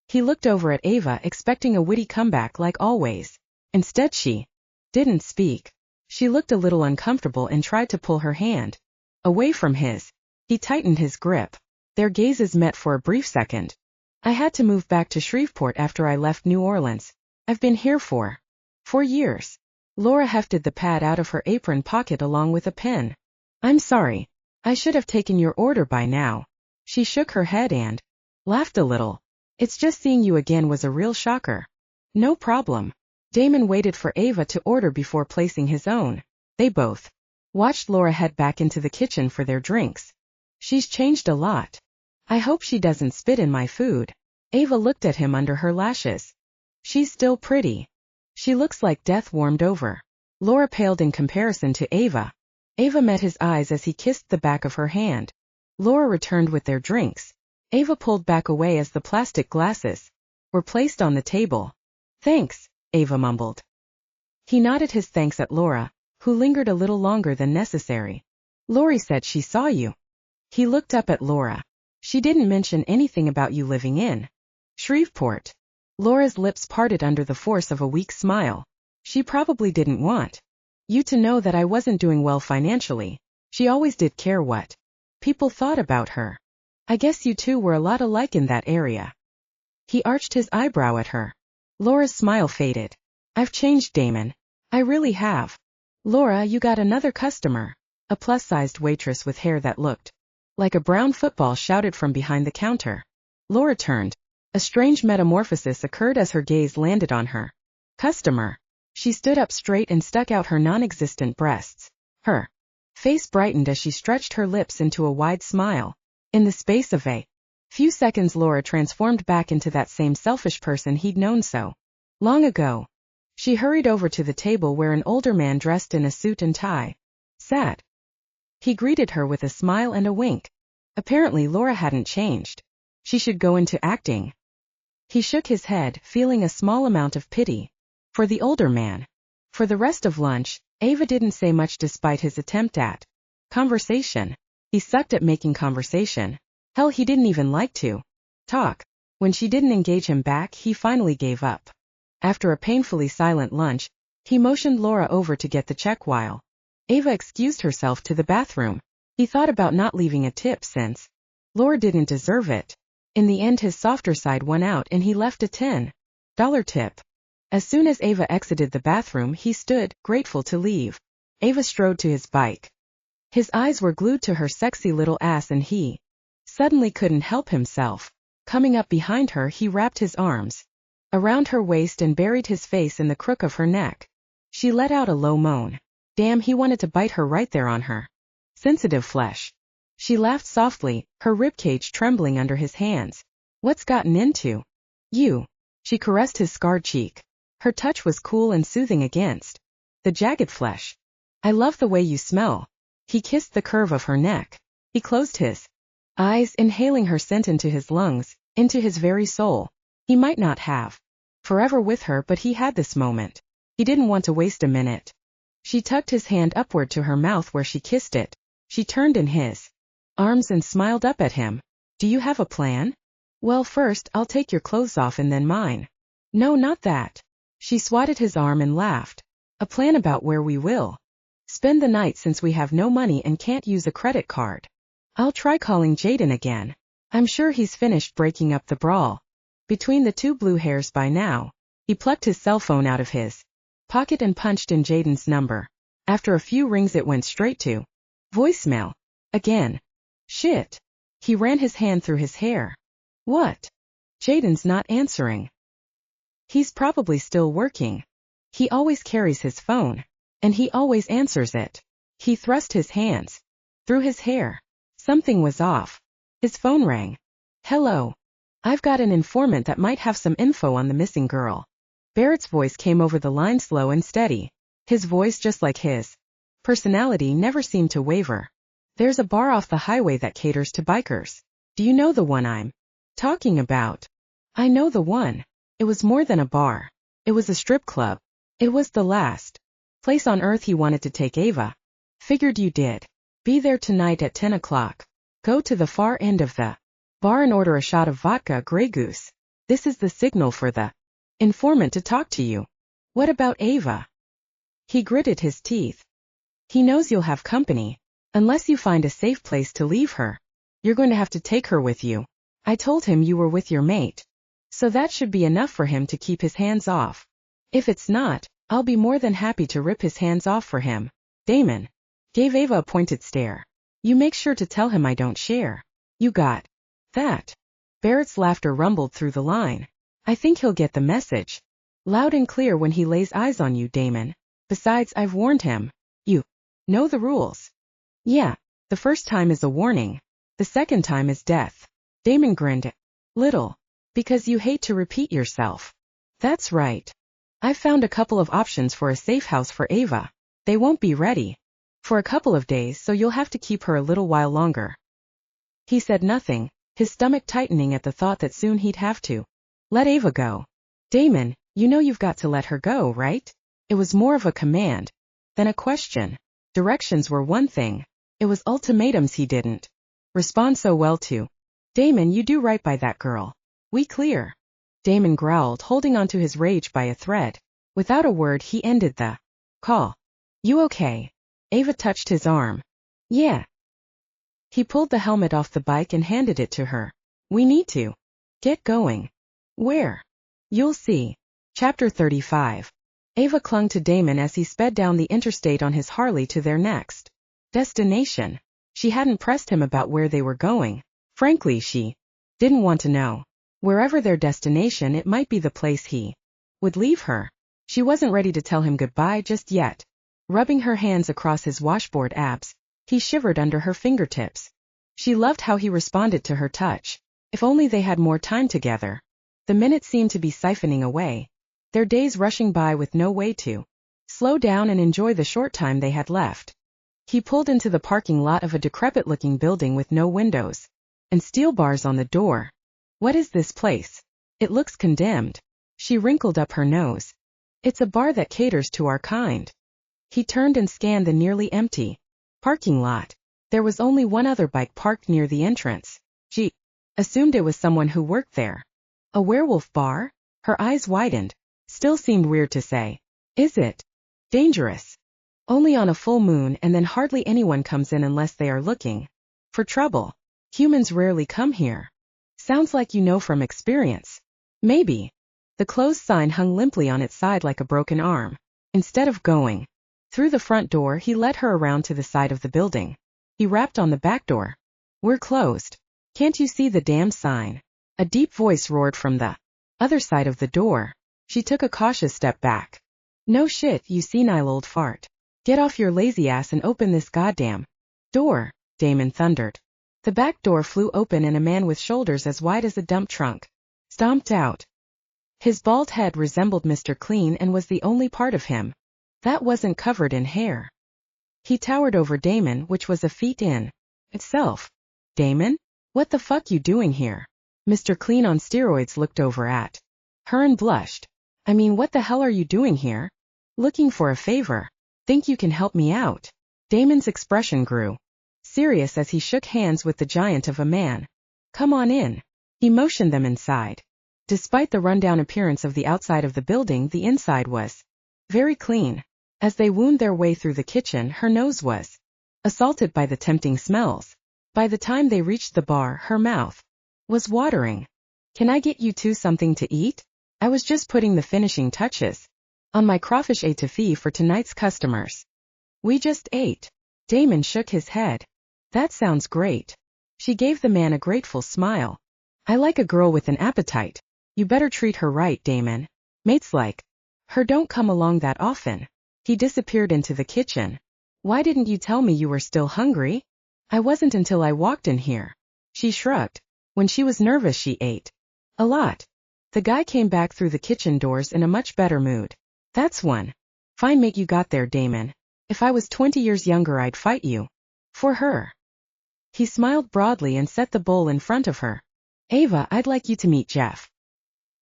He looked over at Ava expecting a witty comeback like always. Instead she didn't speak. She looked a little uncomfortable and tried to pull her hand away from his. He tightened his grip. Their gazes met for a brief second. I had to move back to Shreveport after I left New Orleans. I've been here for 4 years. Laura hefted the pad out of her apron pocket along with a pen. I'm sorry. I should have taken your order by now. She shook her head and laughed a little. It's just seeing you again was a real shocker. No problem. Damon waited for Ava to order before placing his own. They both watched Laura head back into the kitchen for their drinks. She's changed a lot. I hope she doesn't spit in my food. Ava looked at him under her lashes. She's still pretty. She looks like death warmed over. Laura paled in comparison to Ava. Ava met his eyes as he kissed the back of her hand. Laura returned with their drinks. Ava pulled back away as the plastic glasses were placed on the table. Thanks, Ava mumbled. He nodded his thanks at Laura, who lingered a little longer than necessary. Lori said she saw you. He looked up at Laura. She didn't mention anything about you living in Shreveport. Laura's lips parted under the force of a weak smile. She probably didn't want you to know that I wasn't doing well financially. She always did care what people thought about her. I guess you two were a lot alike in that area. He arched his eyebrow at her. Laura's smile faded. I've changed, Damon. I really have. Laura, you got another customer. A plus-sized waitress with hair that looked like a brown football shouted from behind the counter. Laura turned. A strange metamorphosis occurred as her gaze landed on her customer. She stood up straight and stuck out her non-existent breasts. Her face brightened as she stretched her lips into a wide smile. In the space of a few seconds, Laura transformed back into that same selfish person he'd known so long ago. She hurried over to the table where an older man dressed in a suit and tie sat. He greeted her with a smile and a wink. Apparently Laura hadn't changed. She should go into acting. He shook his head, feeling a small amount of pity for the older man. For the rest of lunch, Ava didn't say much despite his attempt at conversation. He sucked at making conversation. Hell, he didn't even like to talk. When she didn't engage him back, he finally gave up. After a painfully silent lunch, he motioned Laura over to get the check while Ava excused herself to the bathroom. He thought about not leaving a tip since Laura didn't deserve it. In the end, his softer side won out and he left a $10 tip. As soon as Ava exited the bathroom, he stood, grateful to leave. Ava strode to his bike. His eyes were glued to her sexy little ass and he suddenly couldn't help himself. Coming up behind her, he wrapped his arms around her waist and buried his face in the crook of her neck. She let out a low moan. Damn, he wanted to bite her right there on her sensitive flesh. She laughed softly, her ribcage trembling under his hands. What's gotten into you? She caressed his scarred cheek. Her touch was cool and soothing against the jagged flesh. I love the way you smell. He kissed the curve of her neck. He closed his eyes, inhaling her scent into his lungs, into his very soul. He might not have forever with her, but he had this moment. He didn't want to waste a minute. She tucked his hand upward to her mouth where she kissed it. She turned in his arms and smiled up at him. Do you have a plan? Well, first, I'll take your clothes off and then mine. No, not that. She swatted his arm and laughed. A plan about where we will spend the night since we have no money and can't use a credit card. I'll try calling Jaden again. I'm sure he's finished breaking up the brawl between the two blue hairs by now. He plucked his cell phone out of his pocket and punched in Jaden's number. After a few rings, it went straight to voicemail. Again. Shit. He ran his hand through his hair. What? Jaden's not answering. He's probably still working. He always carries his phone. And he always answers it. He thrust his hands through his hair. Something was off. His phone rang. Hello. I've got an informant that might have some info on the missing girl. Barrett's voice came over the line, slow and steady. His voice, just like his personality, never seemed to waver. There's a bar off the highway that caters to bikers. Do you know the one I'm talking about? I know the one. It was more than a bar. It was a strip club. It was the last place on earth he wanted to take Ava. Figured you did. Be there tonight at 10 o'clock. Go to the far end of the bar and order a shot of vodka Grey Goose. This is the signal for the informant to talk to you. What about Ava? He gritted his teeth. He knows you'll have company. Unless you find a safe place to leave her. You're going to have to take her with you. I told him you were with your mate. So that should be enough for him to keep his hands off. If it's not, I'll be more than happy to rip his hands off for him. Damon gave Ava a pointed stare. You make sure to tell him I don't share. You got that? Barrett's laughter rumbled through the line. I think he'll get the message. Loud and clear when he lays eyes on you, Damon. Besides, I've warned him. You know the rules. Yeah, the first time is a warning. The second time is death. Damon grinned. Little. Because you hate to repeat yourself. That's right. I've found a couple of options for a safe house for Ava. They won't be ready for a couple of days, so you'll have to keep her a little while longer. He said nothing, his stomach tightening at the thought that soon he'd have to let Ava go. Damon, you know you've got to let her go, right? It was more of a command. then a question. Directions were one thing. It was ultimatums he didn't respond so well to. Damon, you do right by that girl. We clear. Damon growled, holding onto his rage by a thread. Without a word he ended the call. You okay? Ava touched his arm. Yeah. He pulled the helmet off the bike and handed it to her. We need to get going. Where? You'll see. Chapter 35. Ava clung to Damon as he sped down the interstate on his Harley to their next destination. She hadn't pressed him about where they were going. Frankly, she didn't want to know. Wherever their destination, it might be the place he would leave her. She wasn't ready to tell him goodbye just yet. Rubbing her hands across his washboard abs, he shivered under her fingertips. She loved how he responded to her touch. If only they had more time together. The minutes seemed to be siphoning away, their days rushing by with no way to slow down and enjoy the short time they had left. He pulled into the parking lot of a decrepit-looking building with no windows and steel bars on the door. What is this place? It looks condemned. She wrinkled up her nose. It's a bar that caters to our kind. He turned and scanned the nearly empty parking lot. There was only one other bike parked near the entrance. She assumed it was someone who worked there. A werewolf bar? Her eyes widened. Still seemed weird to say. Is it dangerous? Only on a full moon, and then hardly anyone comes in unless they are looking for trouble. Humans rarely come here. Sounds like you know from experience. Maybe. The closed sign hung limply on its side like a broken arm. Instead of going through the front door, he led her around to the side of the building. He rapped on the back door. We're closed. Can't you see the damn sign? A deep voice roared from the other side of the door. She took a cautious step back. No shit, you senile old fart. Get off your lazy ass and open this goddamn door, Damon thundered. The back door flew open and a man with shoulders as wide as a dump trunk stomped out. His bald head resembled Mr. Clean and was the only part of him that wasn't covered in hair. He towered over Damon, which was a feat in itself. Damon? What the fuck you doing here? Mr. Clean on steroids looked over at her and blushed. I mean, what the hell are you doing here? Looking for a favor. Think you can help me out? Damon's expression grew serious as he shook hands with the giant of a man. Come on in. He motioned them inside. Despite the rundown appearance of the outside of the building, the inside was very clean. As they wound their way through the kitchen, her nose was assaulted by the tempting smells. By the time they reached the bar, her mouth was watering. Can I get you two something to eat? I was just putting the finishing touches on my crawfish étouffée for tonight's customers. We just ate. Damon shook his head. That sounds great. She gave the man a grateful smile. I like a girl with an appetite. You better treat her right, Damon. Mates like her don't come along that often. He disappeared into the kitchen. Why didn't you tell me you were still hungry? I wasn't until I walked in here. She shrugged. When she was nervous, she ate a lot. The guy came back through the kitchen doors in a much better mood. That's one fine mate you got there, Damon. If I was 20 years younger, I'd fight you for her. He smiled broadly and set the bowl in front of her. Ava, I'd like you to meet Jeff.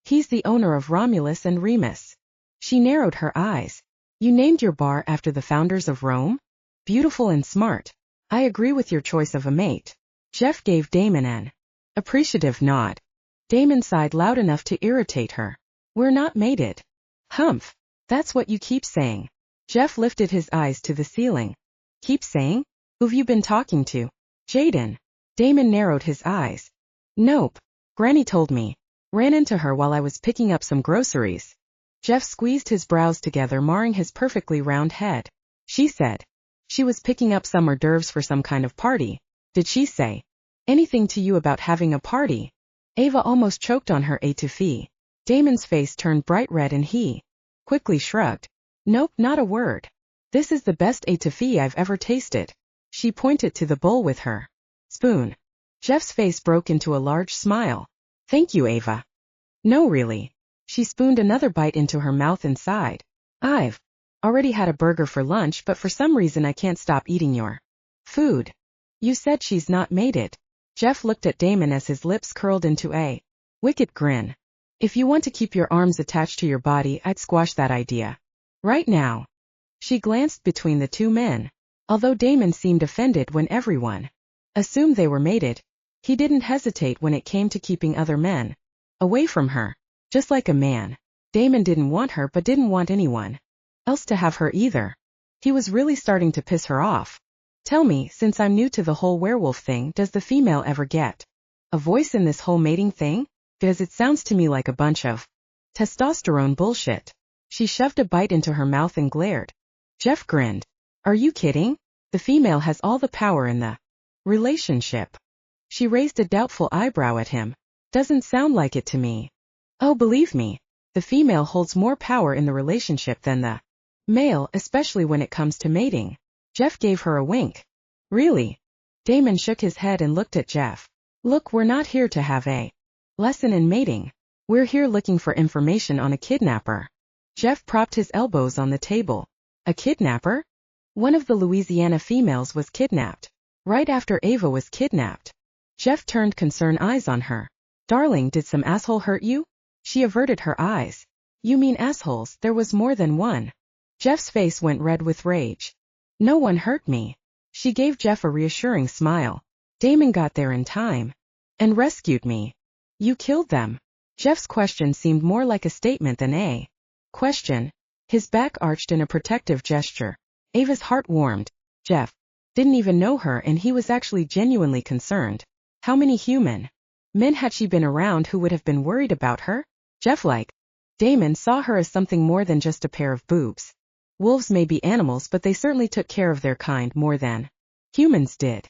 He's the owner of Romulus and Remus. She narrowed her eyes. You named your bar after the founders of Rome? Beautiful and smart. I agree with your choice of a mate. Jeff gave Damon an appreciative nod. Damon sighed loud enough to irritate her. We're not mated. Humph. That's what you keep saying. Jeff lifted his eyes to the ceiling. Keep saying? Who've you been talking to? Jaden. Damon narrowed his eyes. Nope. Granny told me. Ran into her while I was picking up some groceries. Jeff squeezed his brows together, marring his perfectly round head. She said she was picking up some hors d'oeuvres for some kind of party. Did she say anything to you about having a party? Ava almost choked on her étouffée. Damon's face turned bright red and he quickly shrugged. Nope, not a word. This is the best étouffée I've ever tasted. She pointed to the bowl with her spoon. Jeff's face broke into a large smile. Thank you, Ava. No, really. She spooned another bite into her mouth and sighed. I've already had a burger for lunch, but for some reason I can't stop eating your food. You said she's not mated. Jeff looked at Damon as his lips curled into a wicked grin. If you want to keep your arms attached to your body, I'd squash that idea right now. She glanced between the two men. Although Damon seemed offended when everyone assumed they were mated, he didn't hesitate when it came to keeping other men away from her. Just like a man, Damon didn't want her but didn't want anyone else to have her either. He was really starting to piss her off. Tell me, since I'm new to the whole werewolf thing, does the female ever get a voice in this whole mating thing? Because it sounds to me like a bunch of testosterone bullshit. She shoved a bite into her mouth and glared. Jeff grinned. Are you kidding? The female has all the power in the relationship. She raised a doubtful eyebrow at him. Doesn't sound like it to me. Oh, believe me, the female holds more power in the relationship than the male, especially when it comes to mating. Jeff gave her a wink. Really? Damon shook his head and looked at Jeff. Look, we're not here to have a lesson in mating. We're here looking for information on a kidnapper. Jeff propped his elbows on the table. A kidnapper? One of the Louisiana females was kidnapped. Right after Ava was kidnapped. Jeff turned concerned eyes on her. Darling, did some asshole hurt you? She averted her eyes. You mean assholes? There was more than one. Jeff's face went red with rage. No one hurt me. She gave Jeff a reassuring smile. Damon got there in time. And rescued me. You killed them. Jeff's question seemed more like a statement than a question. His back arched in a protective gesture. Ava's heart warmed. Jeff didn't even know her and he was actually genuinely concerned. How many human men had she been around who would have been worried about her? Jeff like Damon saw her as something more than just a pair of boobs. Wolves may be animals, but they certainly took care of their kind more than humans did.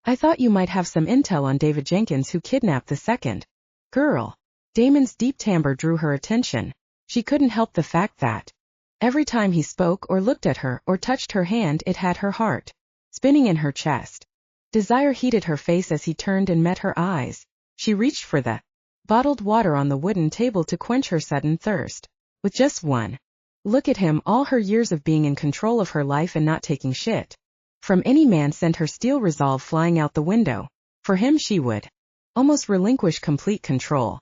I thought you might have some intel on David Jenkins, who kidnapped the second girl. Damon's deep timbre drew her attention. She couldn't help the fact that every time he spoke or looked at her or touched her hand, it had her heart spinning in her chest. Desire heated her face as he turned and met her eyes. She reached for the bottled water on the wooden table to quench her sudden thirst. With just one look at him, all her years of being in control of her life and not taking shit from any man sent her steel resolve flying out the window. For him she would almost relinquish complete control.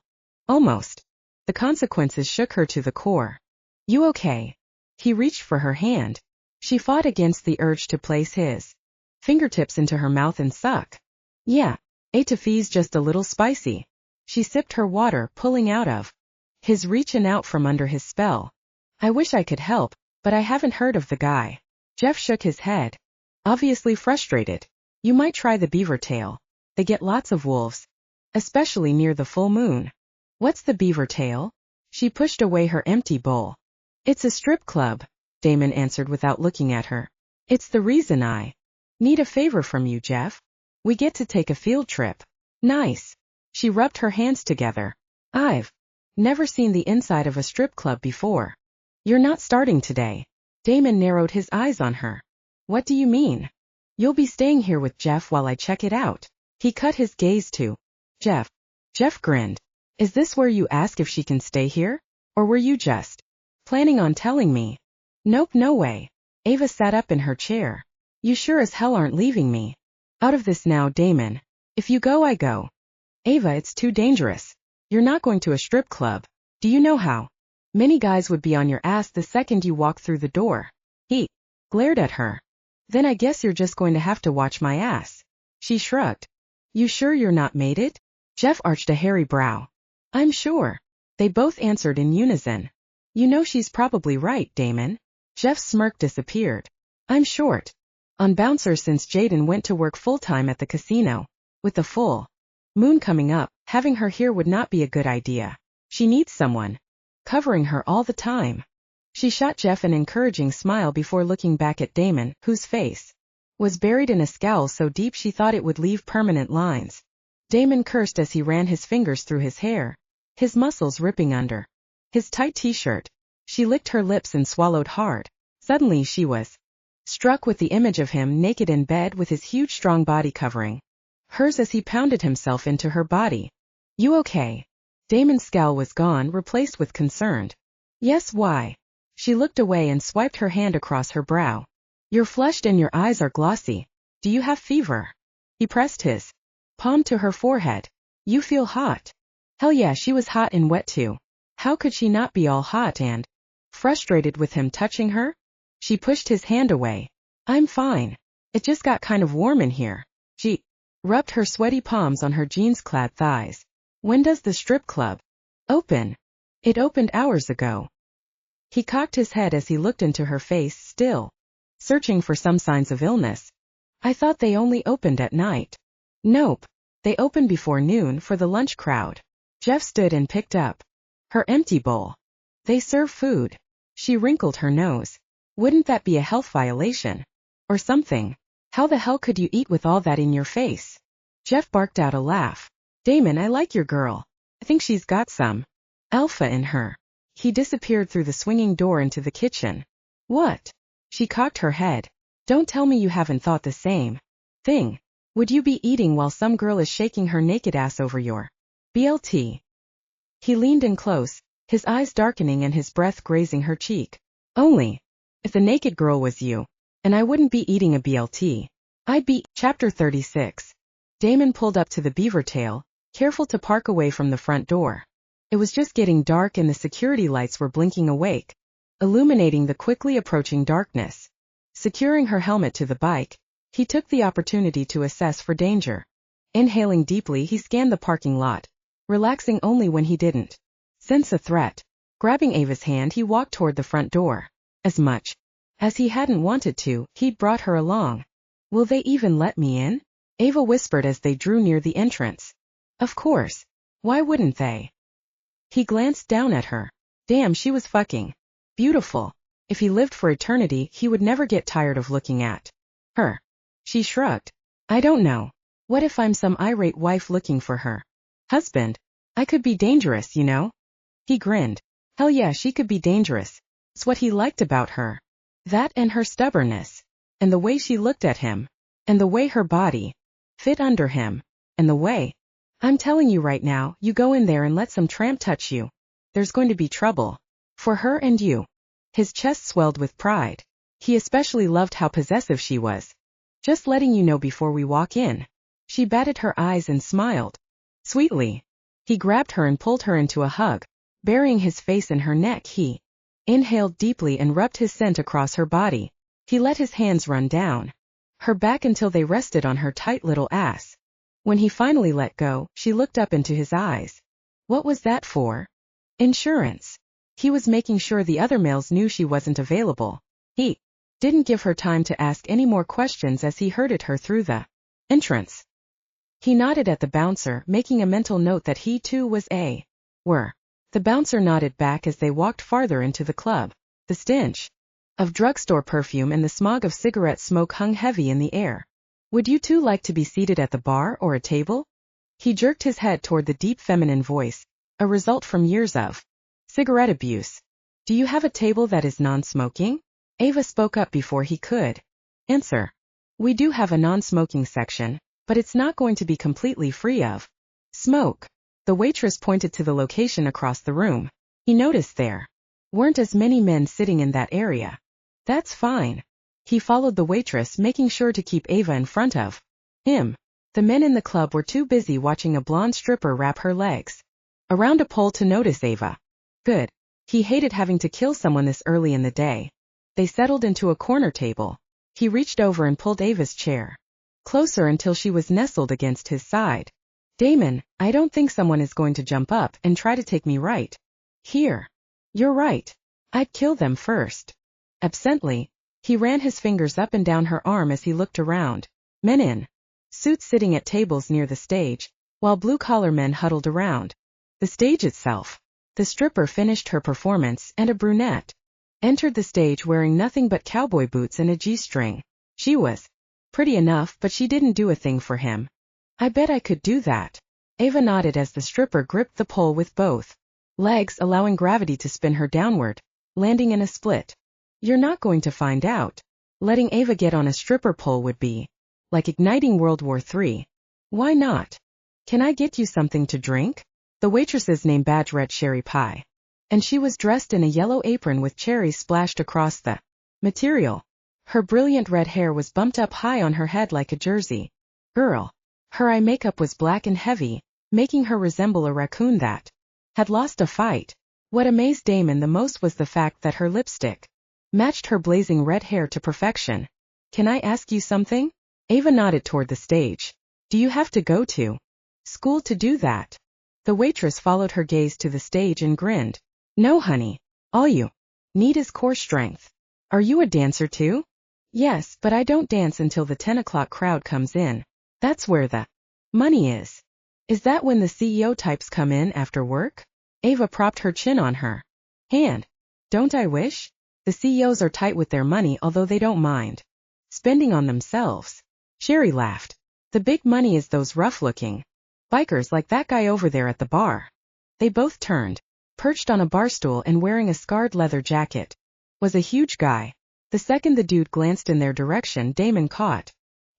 Almost. The consequences shook her to the core. You okay? He reached for her hand. She fought against the urge to place his fingertips into her mouth and suck. Yeah, Atafee's just a little spicy. She sipped her water, pulling out of his reach and out from under his spell. I wish I could help, but I haven't heard of the guy. Jeff shook his head. Obviously frustrated. You might try the beaver tail. They get lots of wolves. Especially near the full moon. What's the beaver tail? She pushed away her empty bowl. It's a strip club, Damon answered without looking at her. It's the reason I need a favor from you, Jeff. We get to take a field trip. Nice. She rubbed her hands together. I've never seen the inside of a strip club before. You're not starting today. Damon narrowed his eyes on her. What do you mean? You'll be staying here with Jeff while I check it out. He cut his gaze to Jeff. Jeff grinned. Is this where you ask if she can stay here? Or were you just planning on telling me? Nope, no way. Ava sat up in her chair. You sure as hell aren't leaving me. Out of this now, Damon. If you go, I go. Ava, it's too dangerous. You're not going to a strip club. Do you know how many guys would be on your ass the second you walk through the door? He glared at her. Then I guess you're just going to have to watch my ass. She shrugged. You sure you're not mated? Jeff arched a hairy brow. I'm sure. They both answered in unison. You know she's probably right, Damon. Jeff's smirk disappeared. I'm short on bouncers since Jaden went to work full-time at the casino. With the full moon coming up, having her here would not be a good idea. She needs someone covering her all the time. She shot Jeff an encouraging smile before looking back at Damon, whose face was buried in a scowl so deep she thought it would leave permanent lines. Damon cursed as he ran his fingers through his hair, his muscles ripping under his tight t-shirt. She licked her lips and swallowed hard. Suddenly she was struck with the image of him naked in bed with his huge strong body covering hers as he pounded himself into her body. You okay? Damon's scowl was gone, replaced with concerned. Yes, why? She looked away and swiped her hand across her brow. You're flushed and your eyes are glossy. Do you have fever? He pressed his palm to her forehead. You feel hot. Hell yeah, she was hot and wet too. How could she not be all hot and frustrated with him touching her? She pushed his hand away. I'm fine. It just got kind of warm in here. She rubbed her sweaty palms on her jeans-clad thighs. When does the strip club open? It opened hours ago. He cocked his head as he looked into her face, still searching for some signs of illness. I thought they only opened at night. Nope. They open before noon for the lunch crowd. Jeff stood and picked up her empty bowl. They serve food. She wrinkled her nose. Wouldn't that be a health violation? Or something? How the hell could you eat with all that in your face? Jeff barked out a laugh. Damon, I like your girl. I think she's got some alpha in her. He disappeared through the swinging door into the kitchen. What? She cocked her head. Don't tell me you haven't thought the same thing. Would you be eating while some girl is shaking her naked ass over your BLT? He leaned in close, his eyes darkening and his breath grazing her cheek. Only if the naked girl was you, and I wouldn't be eating a BLT. I'd be. Chapter 36. Damon pulled up to the beaver tail, careful to park away from the front door. It was just getting dark and the security lights were blinking awake, illuminating the quickly approaching darkness. Securing her helmet to the bike, he took the opportunity to assess for danger. Inhaling deeply, he scanned the parking lot, relaxing only when he didn't sense a threat. Grabbing Ava's hand, he walked toward the front door. As much as he hadn't wanted to, he'd brought her along. Will they even let me in? Ava whispered as they drew near the entrance. Of course. Why wouldn't they? He glanced down at her. Damn, she was fucking beautiful. If he lived for eternity, he would never get tired of looking at her. She shrugged. I don't know. What if I'm some irate wife looking for her husband? I could be dangerous, you know? He grinned. Hell yeah, she could be dangerous. It's what he liked about her. That and her stubbornness. And the way she looked at him. And the way her body fit under him. And the way. I'm telling you right now, you go in there and let some tramp touch you. There's going to be trouble. For her and you. His chest swelled with pride. He especially loved how possessive she was. Just letting you know before we walk in. She batted her eyes and smiled sweetly. He grabbed her and pulled her into a hug. Burying his face in her neck, he inhaled deeply and rubbed his scent across her body. He let his hands run down her back until they rested on her tight little ass. When he finally let go, she looked up into his eyes. What was that for? Insurance. He was making sure the other males knew she wasn't available. He didn't give her time to ask any more questions as he herded her through the entrance. He nodded at the bouncer, making a mental note that he too was a were. The bouncer nodded back as they walked farther into the club. The stench of drugstore perfume and the smog of cigarette smoke hung heavy in the air. Would you two like to be seated at the bar or a table? He jerked his head toward the deep feminine voice, a result from years of cigarette abuse. Do you have a table that is non-smoking? Ava spoke up before he could answer. We do have a non-smoking section, but it's not going to be completely free of smoke. The waitress pointed to the location across the room. He noticed there weren't as many men sitting in that area. That's fine. He followed the waitress, making sure to keep Ava in front of him. The men in the club were too busy watching a blonde stripper wrap her legs around a pole to notice Ava. Good. He hated having to kill someone this early in the day. They settled into a corner table. He reached over and pulled Ava's chair closer until she was nestled against his side. Damon, I don't think someone is going to jump up and try to take me right here. You're right. I'd kill them first. Absently, he ran his fingers up and down her arm as he looked around. Men in suits sitting at tables near the stage, while blue-collar men huddled around the stage itself. The stripper finished her performance, and a brunette entered the stage wearing nothing but cowboy boots and a G-string. She was pretty enough, but she didn't do a thing for him. I bet I could do that. Ava nodded as the stripper gripped the pole with both legs, allowing gravity to spin her downward, landing in a split. You're not going to find out. Letting Ava get on a stripper pole would be like igniting World War III. Why not? Can I get you something to drink? The waitress's name badge read Cherry Pie, and she was dressed in a yellow apron with cherries splashed across the material. Her brilliant red hair was bumped up high on her head like a jersey. Girl. Her eye makeup was black and heavy, making her resemble a raccoon that had lost a fight. What amazed Damon the most was the fact that her lipstick matched her blazing red hair to perfection. Can I ask you something? Ava nodded toward the stage. Do you have to go to school to do that? The waitress followed her gaze to the stage and grinned. No, honey. All you need is core strength. Are you a dancer too? Yes, but I don't dance until the 10 o'clock crowd comes in. That's where the money is. Is that when the CEO types come in after work? Ava propped her chin on her hand. Don't I wish? The CEOs are tight with their money, although they don't mind spending on themselves. Sherry laughed. The big money is those rough-looking bikers like that guy over there at the bar. They both turned. Perched on a bar stool and wearing a scarred leather jacket was a huge guy. The second the dude glanced in their direction, Damon caught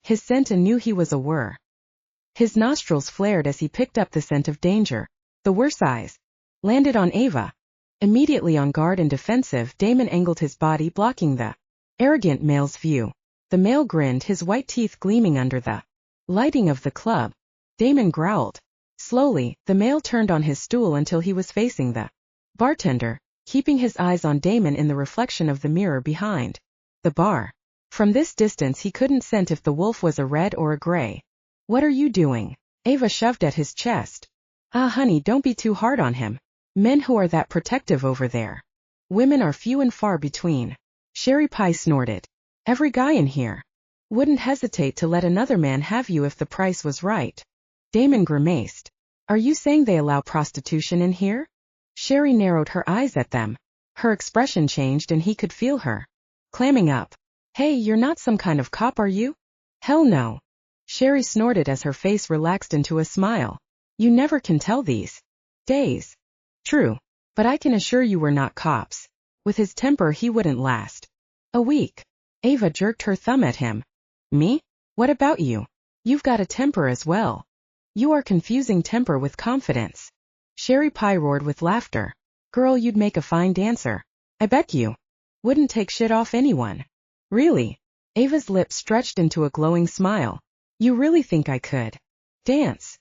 his scent and knew he was a were. His nostrils flared as he picked up the scent of danger. The worse eyes landed on Ava. Immediately on guard and defensive, Damon angled his body, blocking the arrogant male's view. The male grinned, his white teeth gleaming under the lighting of the club. Damon growled. Slowly, the male turned on his stool until he was facing the bartender, keeping his eyes on Damon in the reflection of the mirror behind the bar. From this distance he couldn't scent if the wolf was a red or a gray. What are you doing? Ava shoved at his chest. Ah, honey, don't be too hard on him. Men who are that protective over there. Women are few and far between. Sherry Pie snorted. Every guy in here wouldn't hesitate to let another man have you if the price was right. Damon grimaced. Are you saying they allow prostitution in here? Sherry narrowed her eyes at them. Her expression changed and he could feel her clamming up. Hey, you're not some kind of cop, are you? Hell no. Sherry snorted as her face relaxed into a smile. You never can tell these days. True. But I can assure you we're not cops. With his temper he wouldn't last a week. Ava jerked her thumb at him. Me? What about you? You've got a temper as well. You are confusing temper with confidence. Sherry Pie roared with laughter. Girl, you'd make a fine dancer. I bet you wouldn't take shit off anyone. Really? Ava's lips stretched into a glowing smile. You really think I could dance?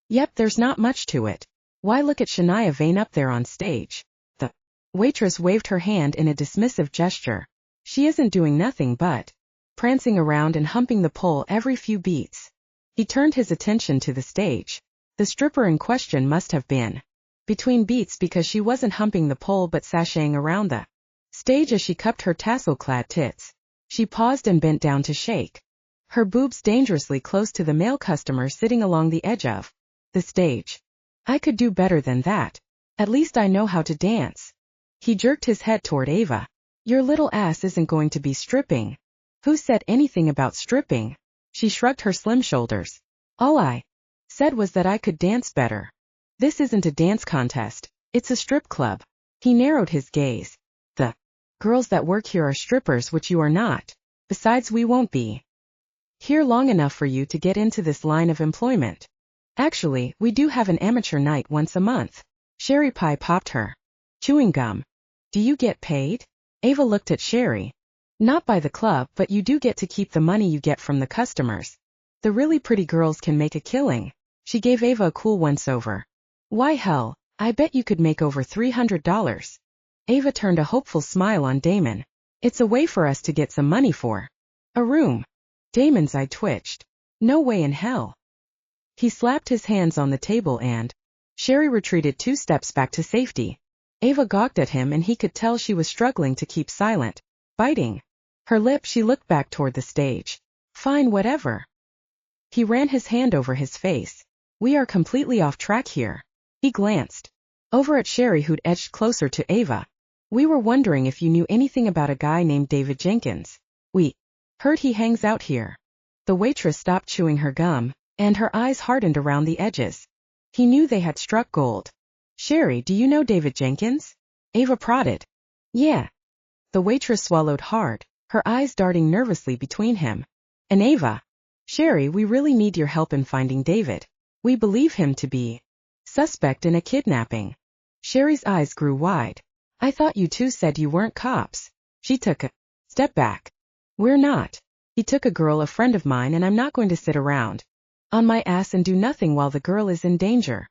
Yep, there's not much to it. Why, look at Shania Vane up there on stage. The waitress waved her hand in a dismissive gesture. She isn't doing nothing but prancing around and humping the pole every few beats. He turned his attention to the stage. The stripper in question must have been between beats because she wasn't humping the pole but sashaying around the stage as she cupped her tassel-clad tits. She paused and bent down to shake her boobs dangerously close to the male customer sitting along the edge of the stage. I could do better than that. At least I know how to dance. He jerked his head toward Ava. Your little ass isn't going to be stripping. Who said anything about stripping? She shrugged her slim shoulders. All I said was that I could dance better. This isn't a dance contest. It's a strip club. He narrowed his gaze. The girls that work here are strippers, which you are not. Besides, we won't be here long enough for you to get into this line of employment. Actually, we do have an amateur night once a month. Sherry Pie popped her chewing gum. Do you get paid? Ava looked at Sherry. Not by the club, but you do get to keep the money you get from the customers. The really pretty girls can make a killing. She gave Ava a cool once-over. Why hell, I bet you could make over $300. Ava turned a hopeful smile on Damon. It's a way for us to get some money for a room. Damon's eye twitched. No way in hell. He slapped his hands on the table and Sherry retreated 2 steps back to safety. Ava gawked at him and he could tell she was struggling to keep silent. Biting her lip, she looked back toward the stage. Fine, whatever. He ran his hand over his face. We are completely off track here. He glanced over at Sherry, who'd edged closer to Ava. We were wondering if you knew anything about a guy named David Jenkins. We heard he hangs out here. The waitress stopped chewing her gum, and her eyes hardened around the edges. He knew they had struck gold. Sherry, do you know David Jenkins? Ava prodded. Yeah. The waitress swallowed hard, her eyes darting nervously between him and Ava. Sherry, we really need your help in finding David. We believe him to be suspect in a kidnapping. Sherry's eyes grew wide. I thought you two said you weren't cops. She took a step back. We're not. He took a girl, a friend of mine, and I'm not going to sit around on my ass and do nothing while the girl is in danger.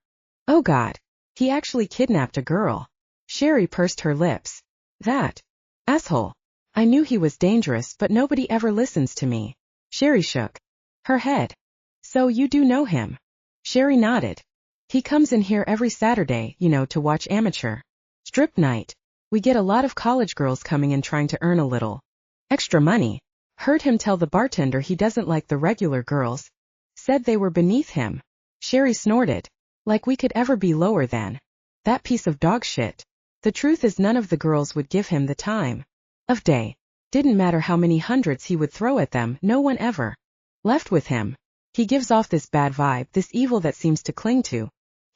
Oh God. He actually kidnapped a girl. Sherry pursed her lips. That asshole. I knew he was dangerous, but nobody ever listens to me. Sherry shook her head. So you do know him? Sherry nodded. He comes in here every Saturday, to watch amateur strip night. We get a lot of college girls coming in trying to earn a little extra money. Heard him tell the bartender he doesn't like the regular girls. Said they were beneath him. Sherry snorted. Like we could ever be lower than that piece of dog shit. The truth is none of the girls would give him the time of day. Didn't matter how many hundreds he would throw at them, no one ever left with him. He gives off this bad vibe, this evil that seems to cling to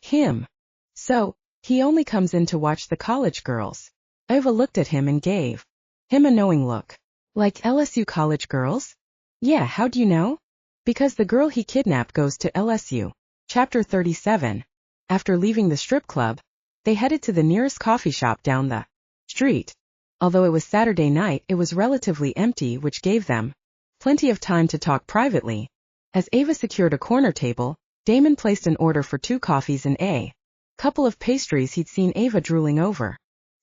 him. So, he only comes in to watch the college girls. Eva looked at him and gave him a knowing look. Like LSU college girls? Yeah, how do you know? Because the girl he kidnapped goes to LSU. Chapter 37. After leaving the strip club, they headed to the nearest coffee shop down the street. Although it was Saturday night, it was relatively empty, which gave them plenty of time to talk privately. As Ava secured a corner table, Damon placed an order for 2 coffees and a couple of pastries he'd seen Ava drooling over.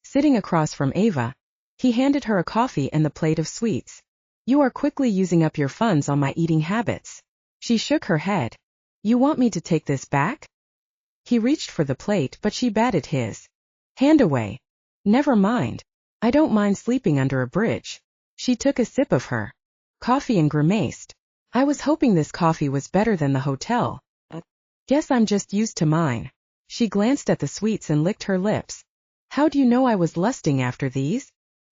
Sitting across from Ava, he handed her a coffee and the plate of sweets. You are quickly using up your funds on my eating habits. She shook her head. You want me to take this back? He reached for the plate, but she batted his hand away. Never mind. I don't mind sleeping under a bridge. She took a sip of her coffee and grimaced. I was hoping this coffee was better than the hotel. Guess I'm just used to mine. She glanced at the sweets and licked her lips. How do you know I was lusting after these?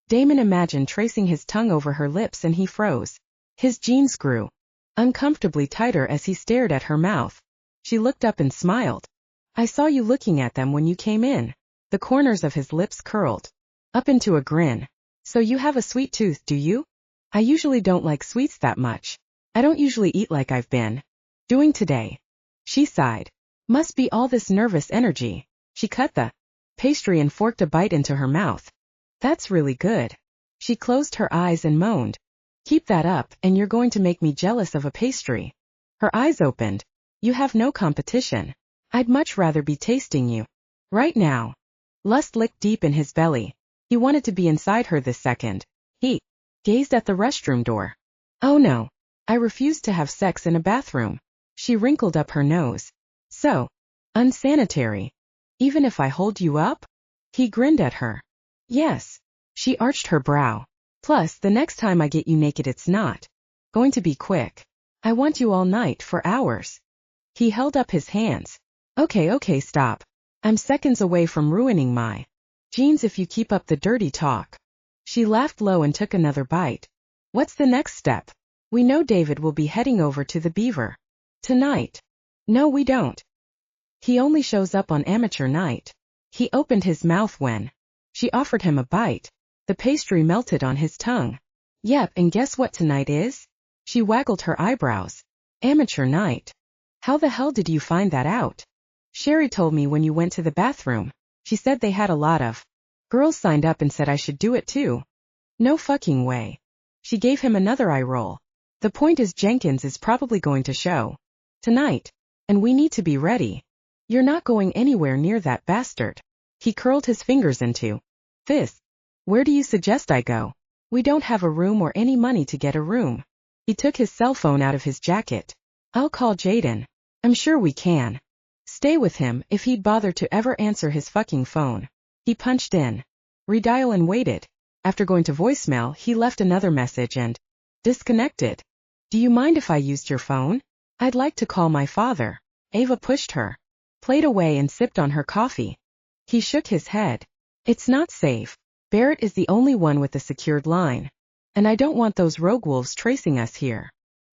Damon imagined tracing his tongue over her lips and he froze. His jeans grew uncomfortably tighter as he stared at her mouth. She looked up and smiled. I saw you looking at them when you came in. The corners of his lips curled up into a grin. So you have a sweet tooth, do you? I usually don't like sweets that much. I don't usually eat like I've been doing today. She sighed. Must be all this nervous energy. She cut the pastry and forked a bite into her mouth. That's really good. She closed her eyes and moaned. Keep that up, and you're going to make me jealous of a pastry. Her eyes opened. You have no competition. I'd much rather be tasting you right now. Lust licked deep in his belly. He wanted to be inside her this second. He gazed at the restroom door. Oh no. I refuse to have sex in a bathroom. She wrinkled up her nose. So unsanitary. Even if I hold you up? He grinned at her. Yes. She arched her brow. Plus, the next time I get you naked it's not going to be quick. I want you all night, for hours. He held up his hands. Okay, stop. I'm seconds away from ruining my jeans if you keep up the dirty talk. She laughed low and took another bite. What's the next step? We know David will be heading over to the Beaver tonight. No, we don't. He only shows up on amateur night. He opened his mouth when she offered him a bite. The pastry melted on his tongue. Yep, and guess what tonight is? She waggled her eyebrows. Amateur night. How the hell did you find that out? Sherry told me when you went to the bathroom. She said they had a lot of girls signed up and said I should do it too. No fucking way. She gave him another eye roll. The point is Jenkins is probably going to show tonight, and we need to be ready. You're not going anywhere near that bastard. He curled his fingers into fists. Where do you suggest I go? We don't have a room or any money to get a room. He took his cell phone out of his jacket. I'll call Jaden. I'm sure we can stay with him if he'd bother to ever answer his fucking phone. He punched in redial and waited. After going to voicemail, he left another message and disconnected. Do you mind if I used your phone? I'd like to call my father. Ava pushed her plate away and sipped on her coffee. He shook his head. It's not safe. Barrett is the only one with a secured line. And I don't want those rogue wolves tracing us here.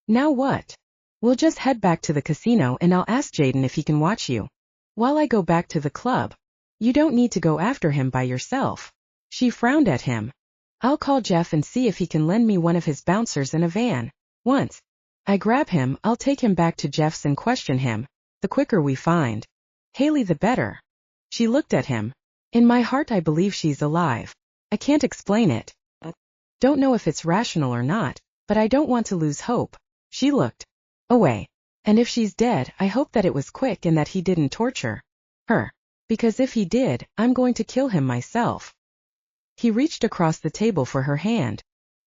Now what? We'll just head back to the casino and I'll ask Jaden if he can watch you while I go back to the club. You don't need to go after him by yourself. She frowned at him. I'll call Jeff and see if he can lend me one of his bouncers in a van. Once I grab him, I'll take him back to Jeff's and question him. The quicker we find Haley, the better. She looked at him. In my heart I believe she's alive. I can't explain it. Don't know if it's rational or not, but I don't want to lose hope. She looked away. And if she's dead, I hope that it was quick and that he didn't torture her. Because if he did, I'm going to kill him myself. He reached across the table for her hand.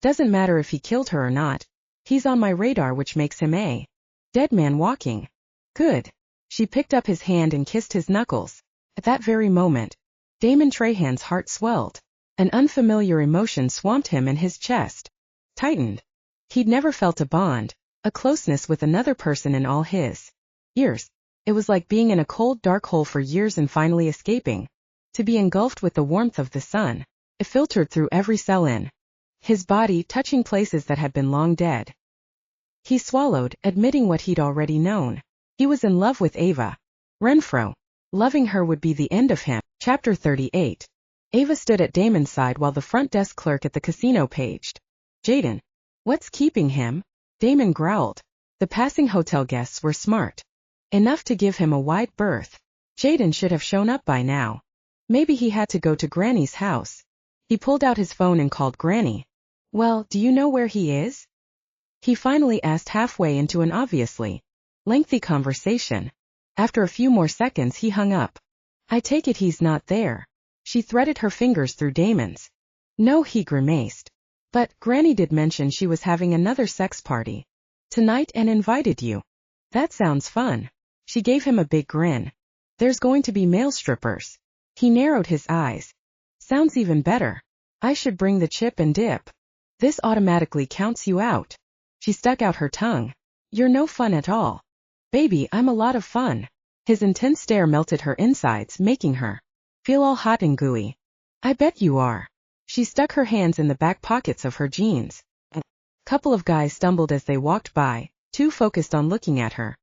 Doesn't matter if he killed her or not. He's on my radar, which makes him a dead man walking. Good. She picked up his hand and kissed his knuckles. At that very moment, Damon Trahan's heart swelled. An unfamiliar emotion swamped him and his chest tightened. He'd never felt a bond, a closeness with another person in all his years. It was like being in a cold, dark hole for years and finally escaping. To be engulfed with the warmth of the sun. It filtered through every cell in his body, touching places that had been long dead. He swallowed, admitting what he'd already known. He was in love with Ava Renfro. Loving her would be the end of him. Chapter 38. Ava stood at Damon's side while the front desk clerk at the casino paged. Jaden. What's keeping him? Damon growled. The passing hotel guests were smart enough to give him a wide berth. Jaden should have shown up by now. Maybe he had to go to Granny's house. He pulled out his phone and called Granny. Well, do you know where he is? He finally asked halfway into an obviously lengthy conversation. After a few more seconds he hung up. I take it he's not there. She threaded her fingers through Damon's. No, he grimaced. But Granny did mention she was having another sex party tonight and invited you. That sounds fun. She gave him a big grin. There's going to be male strippers. He narrowed his eyes. Sounds even better. I should bring the chip and dip. This automatically counts you out. She stuck out her tongue. You're no fun at all. Baby, I'm a lot of fun. His intense stare melted her insides, making her feel all hot and gooey. I bet you are. She stuck her hands in the back pockets of her jeans. A couple of guys stumbled as they walked by, too focused on looking at her.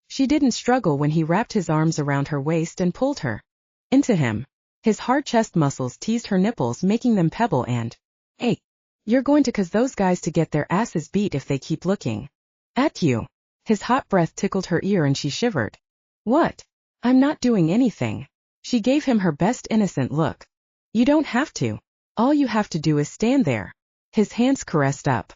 She didn't struggle when he wrapped his arms around her waist and pulled her into him. His hard chest muscles teased her nipples, making them pebble and ache. You're going to cause those guys to get their asses beat if they keep looking at you. His hot breath tickled her ear and she shivered. What? I'm not doing anything. She gave him her best innocent look. You don't have to. All you have to do is stand there. His hands caressed up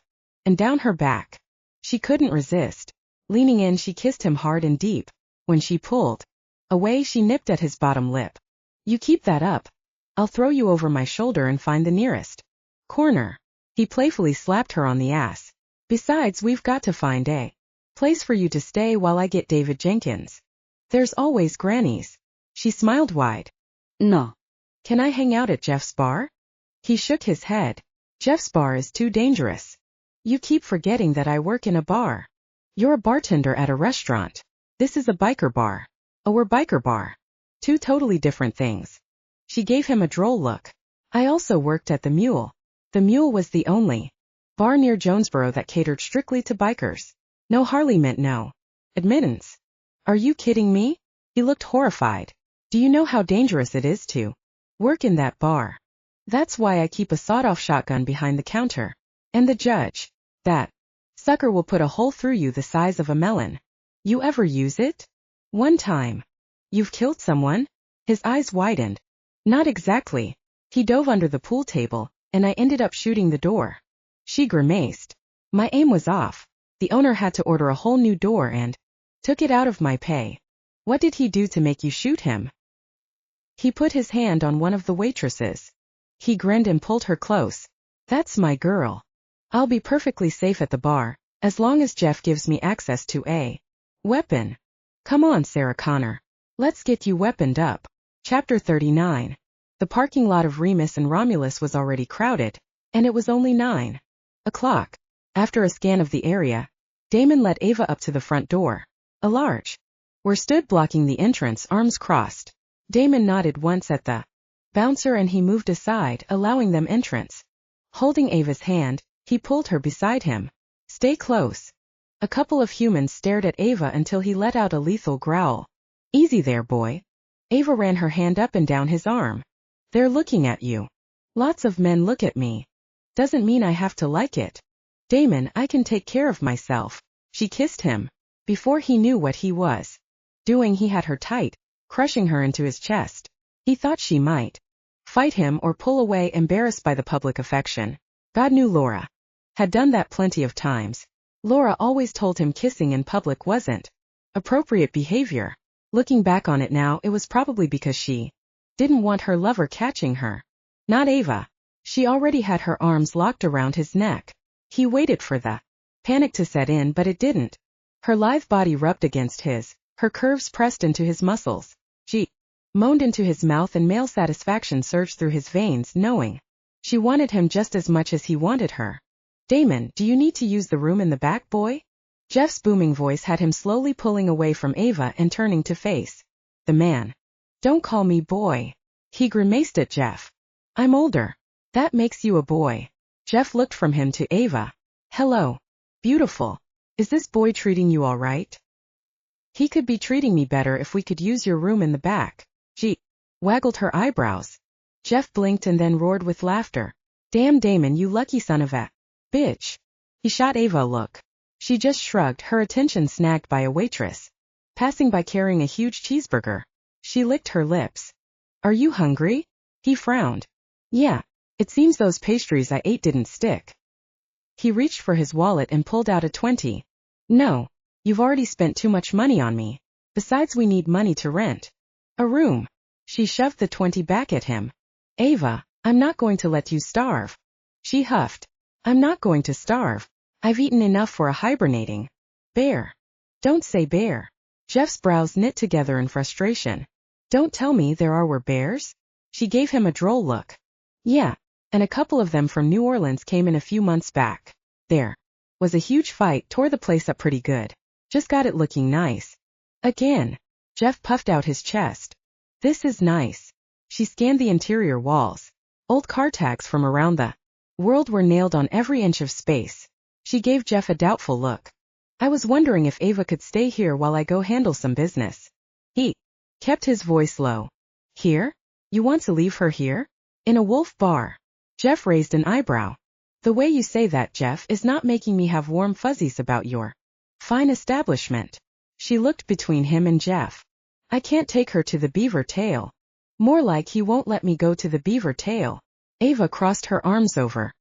and down her back. She couldn't resist. Leaning in, she kissed him hard and deep. When she pulled away, she nipped at his bottom lip. You keep that up. I'll throw you over my shoulder and find the nearest corner. He playfully slapped her on the ass. Besides, we've got to find a place for you to stay while I get David Jenkins. There's always Granny's. She smiled wide. No. Can I hang out at Jeff's bar? He shook his head. Jeff's bar is too dangerous. You keep forgetting that I work in a bar. You're a bartender at a restaurant. This is a biker bar. We're biker bar. Two totally different things. She gave him a droll look. I also worked at the Mule. The Mule was the only bar near Jonesboro that catered strictly to bikers. No Harley meant no admittance. Are you kidding me? He looked horrified. Do you know how dangerous it is to work in that bar? That's why I keep a sawed-off shotgun behind the counter. And the judge. That sucker will put a hole through you the size of a melon. You ever use it? One time. You've killed someone? His eyes widened. Not exactly. He dove under the pool table, and I ended up shooting the door. She grimaced. My aim was off. The owner had to order a whole new door and took it out of my pay. What did he do to make you shoot him? He put his hand on one of the waitresses. He grinned and pulled her close. That's my girl. I'll be perfectly safe at the bar, as long as Jeff gives me access to a weapon. Come on, Sarah Connor. Let's get you weaponed up. Chapter 39. The parking lot of Remus and Romulus was already crowded, and it was only 9 o'clock. After a scan of the area, Damon led Ava up to the front door. A large were stood blocking the entrance, arms crossed. Damon nodded once at the bouncer and he moved aside, allowing them entrance. Holding Ava's hand, he pulled her beside him. Stay close. A couple of humans stared at Ava until he let out a lethal growl. Easy there, boy. Ava ran her hand up and down his arm. They're looking at you. Lots of men look at me. Doesn't mean I have to like it. Damon, I can take care of myself. She kissed him. Before he knew what he was doing, he had her tight, crushing her into his chest. He thought she might fight him or pull away, embarrassed by the public affection. God knew Laura had done that plenty of times. Laura always told him kissing in public wasn't appropriate behavior. Looking back on it now, it was probably because she didn't want her lover catching her. Not Ava. She already had her arms locked around his neck. He waited for the panic to set in, but it didn't. Her lithe body rubbed against his, her curves pressed into his muscles. She moaned into his mouth, and male satisfaction surged through his veins, knowing she wanted him just as much as he wanted her. Damon, do you need to use the room in the back, boy? Jeff's booming voice had him slowly pulling away from Ava and turning to face the man. Don't call me boy. He grimaced at Jeff. I'm older. That makes you a boy. Jeff looked from him to Ava. Hello. Beautiful. Is this boy treating you all right? He could be treating me better if we could use your room in the back. She waggled her eyebrows. Jeff blinked and then roared with laughter. Damn, Damon, you lucky son of a bitch. He shot Ava a look. She just shrugged, her attention snagged by a waitress passing by carrying a huge cheeseburger. She licked her lips. Are you hungry? He frowned. Yeah. It seems those pastries I ate didn't stick. He reached for his wallet and pulled out a 20. No. You've already spent too much money on me. Besides, we need money to rent a room. She shoved the 20 back at him. Ava, I'm not going to let you starve. She huffed. I'm not going to starve. I've eaten enough for a hibernating bear. Don't say bear. Jeff's brows knit together in frustration. Don't tell me there were bears? She gave him a droll look. Yeah, and a couple of them from New Orleans came in a few months back. There was a huge fight, tore the place up pretty good. Just got it looking nice. Again. Jeff puffed out his chest. This is nice. She scanned the interior walls. Old car tags from around the world were nailed on every inch of space. She gave Jeff a doubtful look. I was wondering if Ava could stay here while I go handle some business. He kept his voice low. Here? You want to leave her here? In a Wolf bar? Jeff raised an eyebrow. The way you say that, Jeff, is not making me have warm fuzzies about your fine establishment. She looked between him and Jeff. I can't take her to the Beaver Tail. More like he won't let me go to the Beaver Tail. Ava crossed her arms over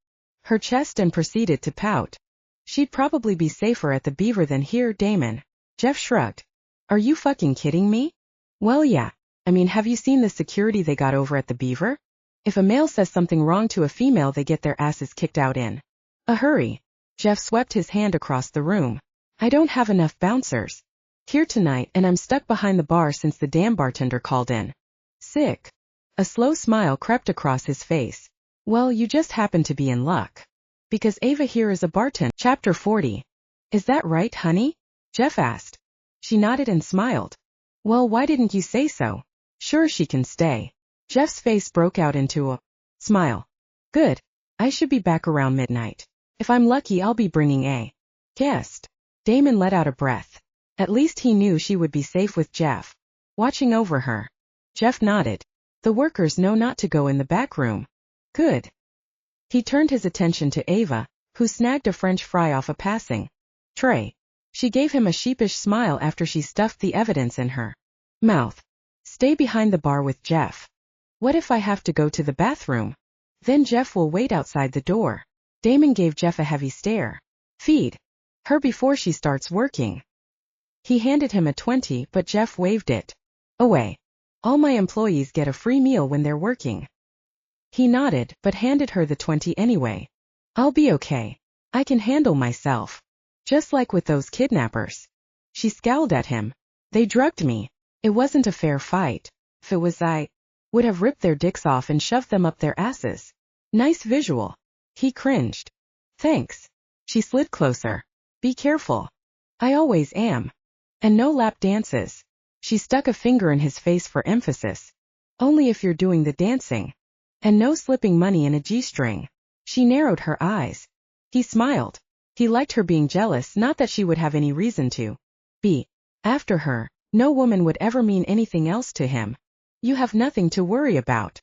her chest and proceeded to pout. She'd probably be safer at the Beaver than here, Damon. Jeff shrugged. Are you fucking kidding me? Well, yeah. I mean, have you seen the security they got over at the Beaver? If a male says something wrong to a female, they get their asses kicked out in a hurry. Jeff swept his hand across the room. I don't have enough bouncers here tonight, and I'm stuck behind the bar since the damn bartender called in sick. A slow smile crept across his face. Well, you just happen to be in luck. Because Ava here is a bartender. Chapter 40. Is that right, honey? Jeff asked. She nodded and smiled. Well, why didn't you say so? Sure, she can stay. Jeff's face broke out into a smile. Good. I should be back around midnight. If I'm lucky, I'll be bringing a guest. Damon let out a breath. At least he knew she would be safe with Jeff watching over her. Jeff nodded. The workers know not to go in the back room. Good. He turned his attention to Ava, who snagged a French fry off a passing tray. She gave him a sheepish smile after she stuffed the evidence in her mouth. Stay behind the bar with Jeff. What if I have to go to the bathroom? Then Jeff will wait outside the door. Damon gave Jeff a heavy stare. Feed her before she starts working. He handed him a 20, but Jeff waved it away. All my employees get a free meal when they're working. He nodded, but handed her the 20 anyway. I'll be okay. I can handle myself. Just like with those kidnappers. She scowled at him. They drugged me. It wasn't a fair fight. If it was, I would have ripped their dicks off and shoved them up their asses. Nice visual. He cringed. Thanks. She slid closer. Be careful. I always am. And no lap dances. She stuck a finger in his face for emphasis. Only if you're doing the dancing. And no slipping money in a G-string. She narrowed her eyes. He smiled. He liked her being jealous, not that she would have any reason to be after her. No woman would ever mean anything else to him. You have nothing to worry about.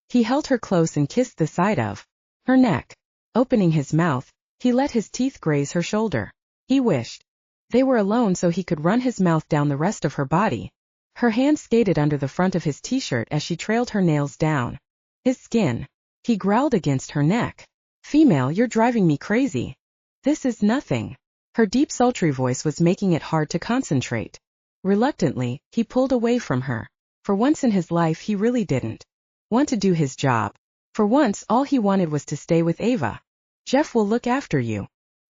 He held her close and kissed the side of her neck. Opening his mouth, he let his teeth graze her shoulder. He wished they were alone so he could run his mouth down the rest of her body. Her hand skated under the front of his t-shirt as she trailed her nails down his skin. He growled against her neck. Female, you're driving me crazy. This is nothing. Her deep sultry voice was making it hard to concentrate. Reluctantly, he pulled away from her. For once in his life he really didn't want to do his job. For once all he wanted was to stay with Ava. Jeff will look after you.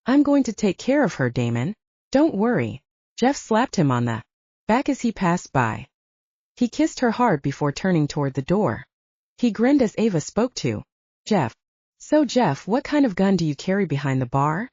I'm going to take care of her, Damon. Don't worry. Jeff slapped him on the back as he passed by. He kissed her hard before turning toward the door. He grinned as Ava spoke to Jeff. So Jeff, what kind of gun do you carry behind the bar?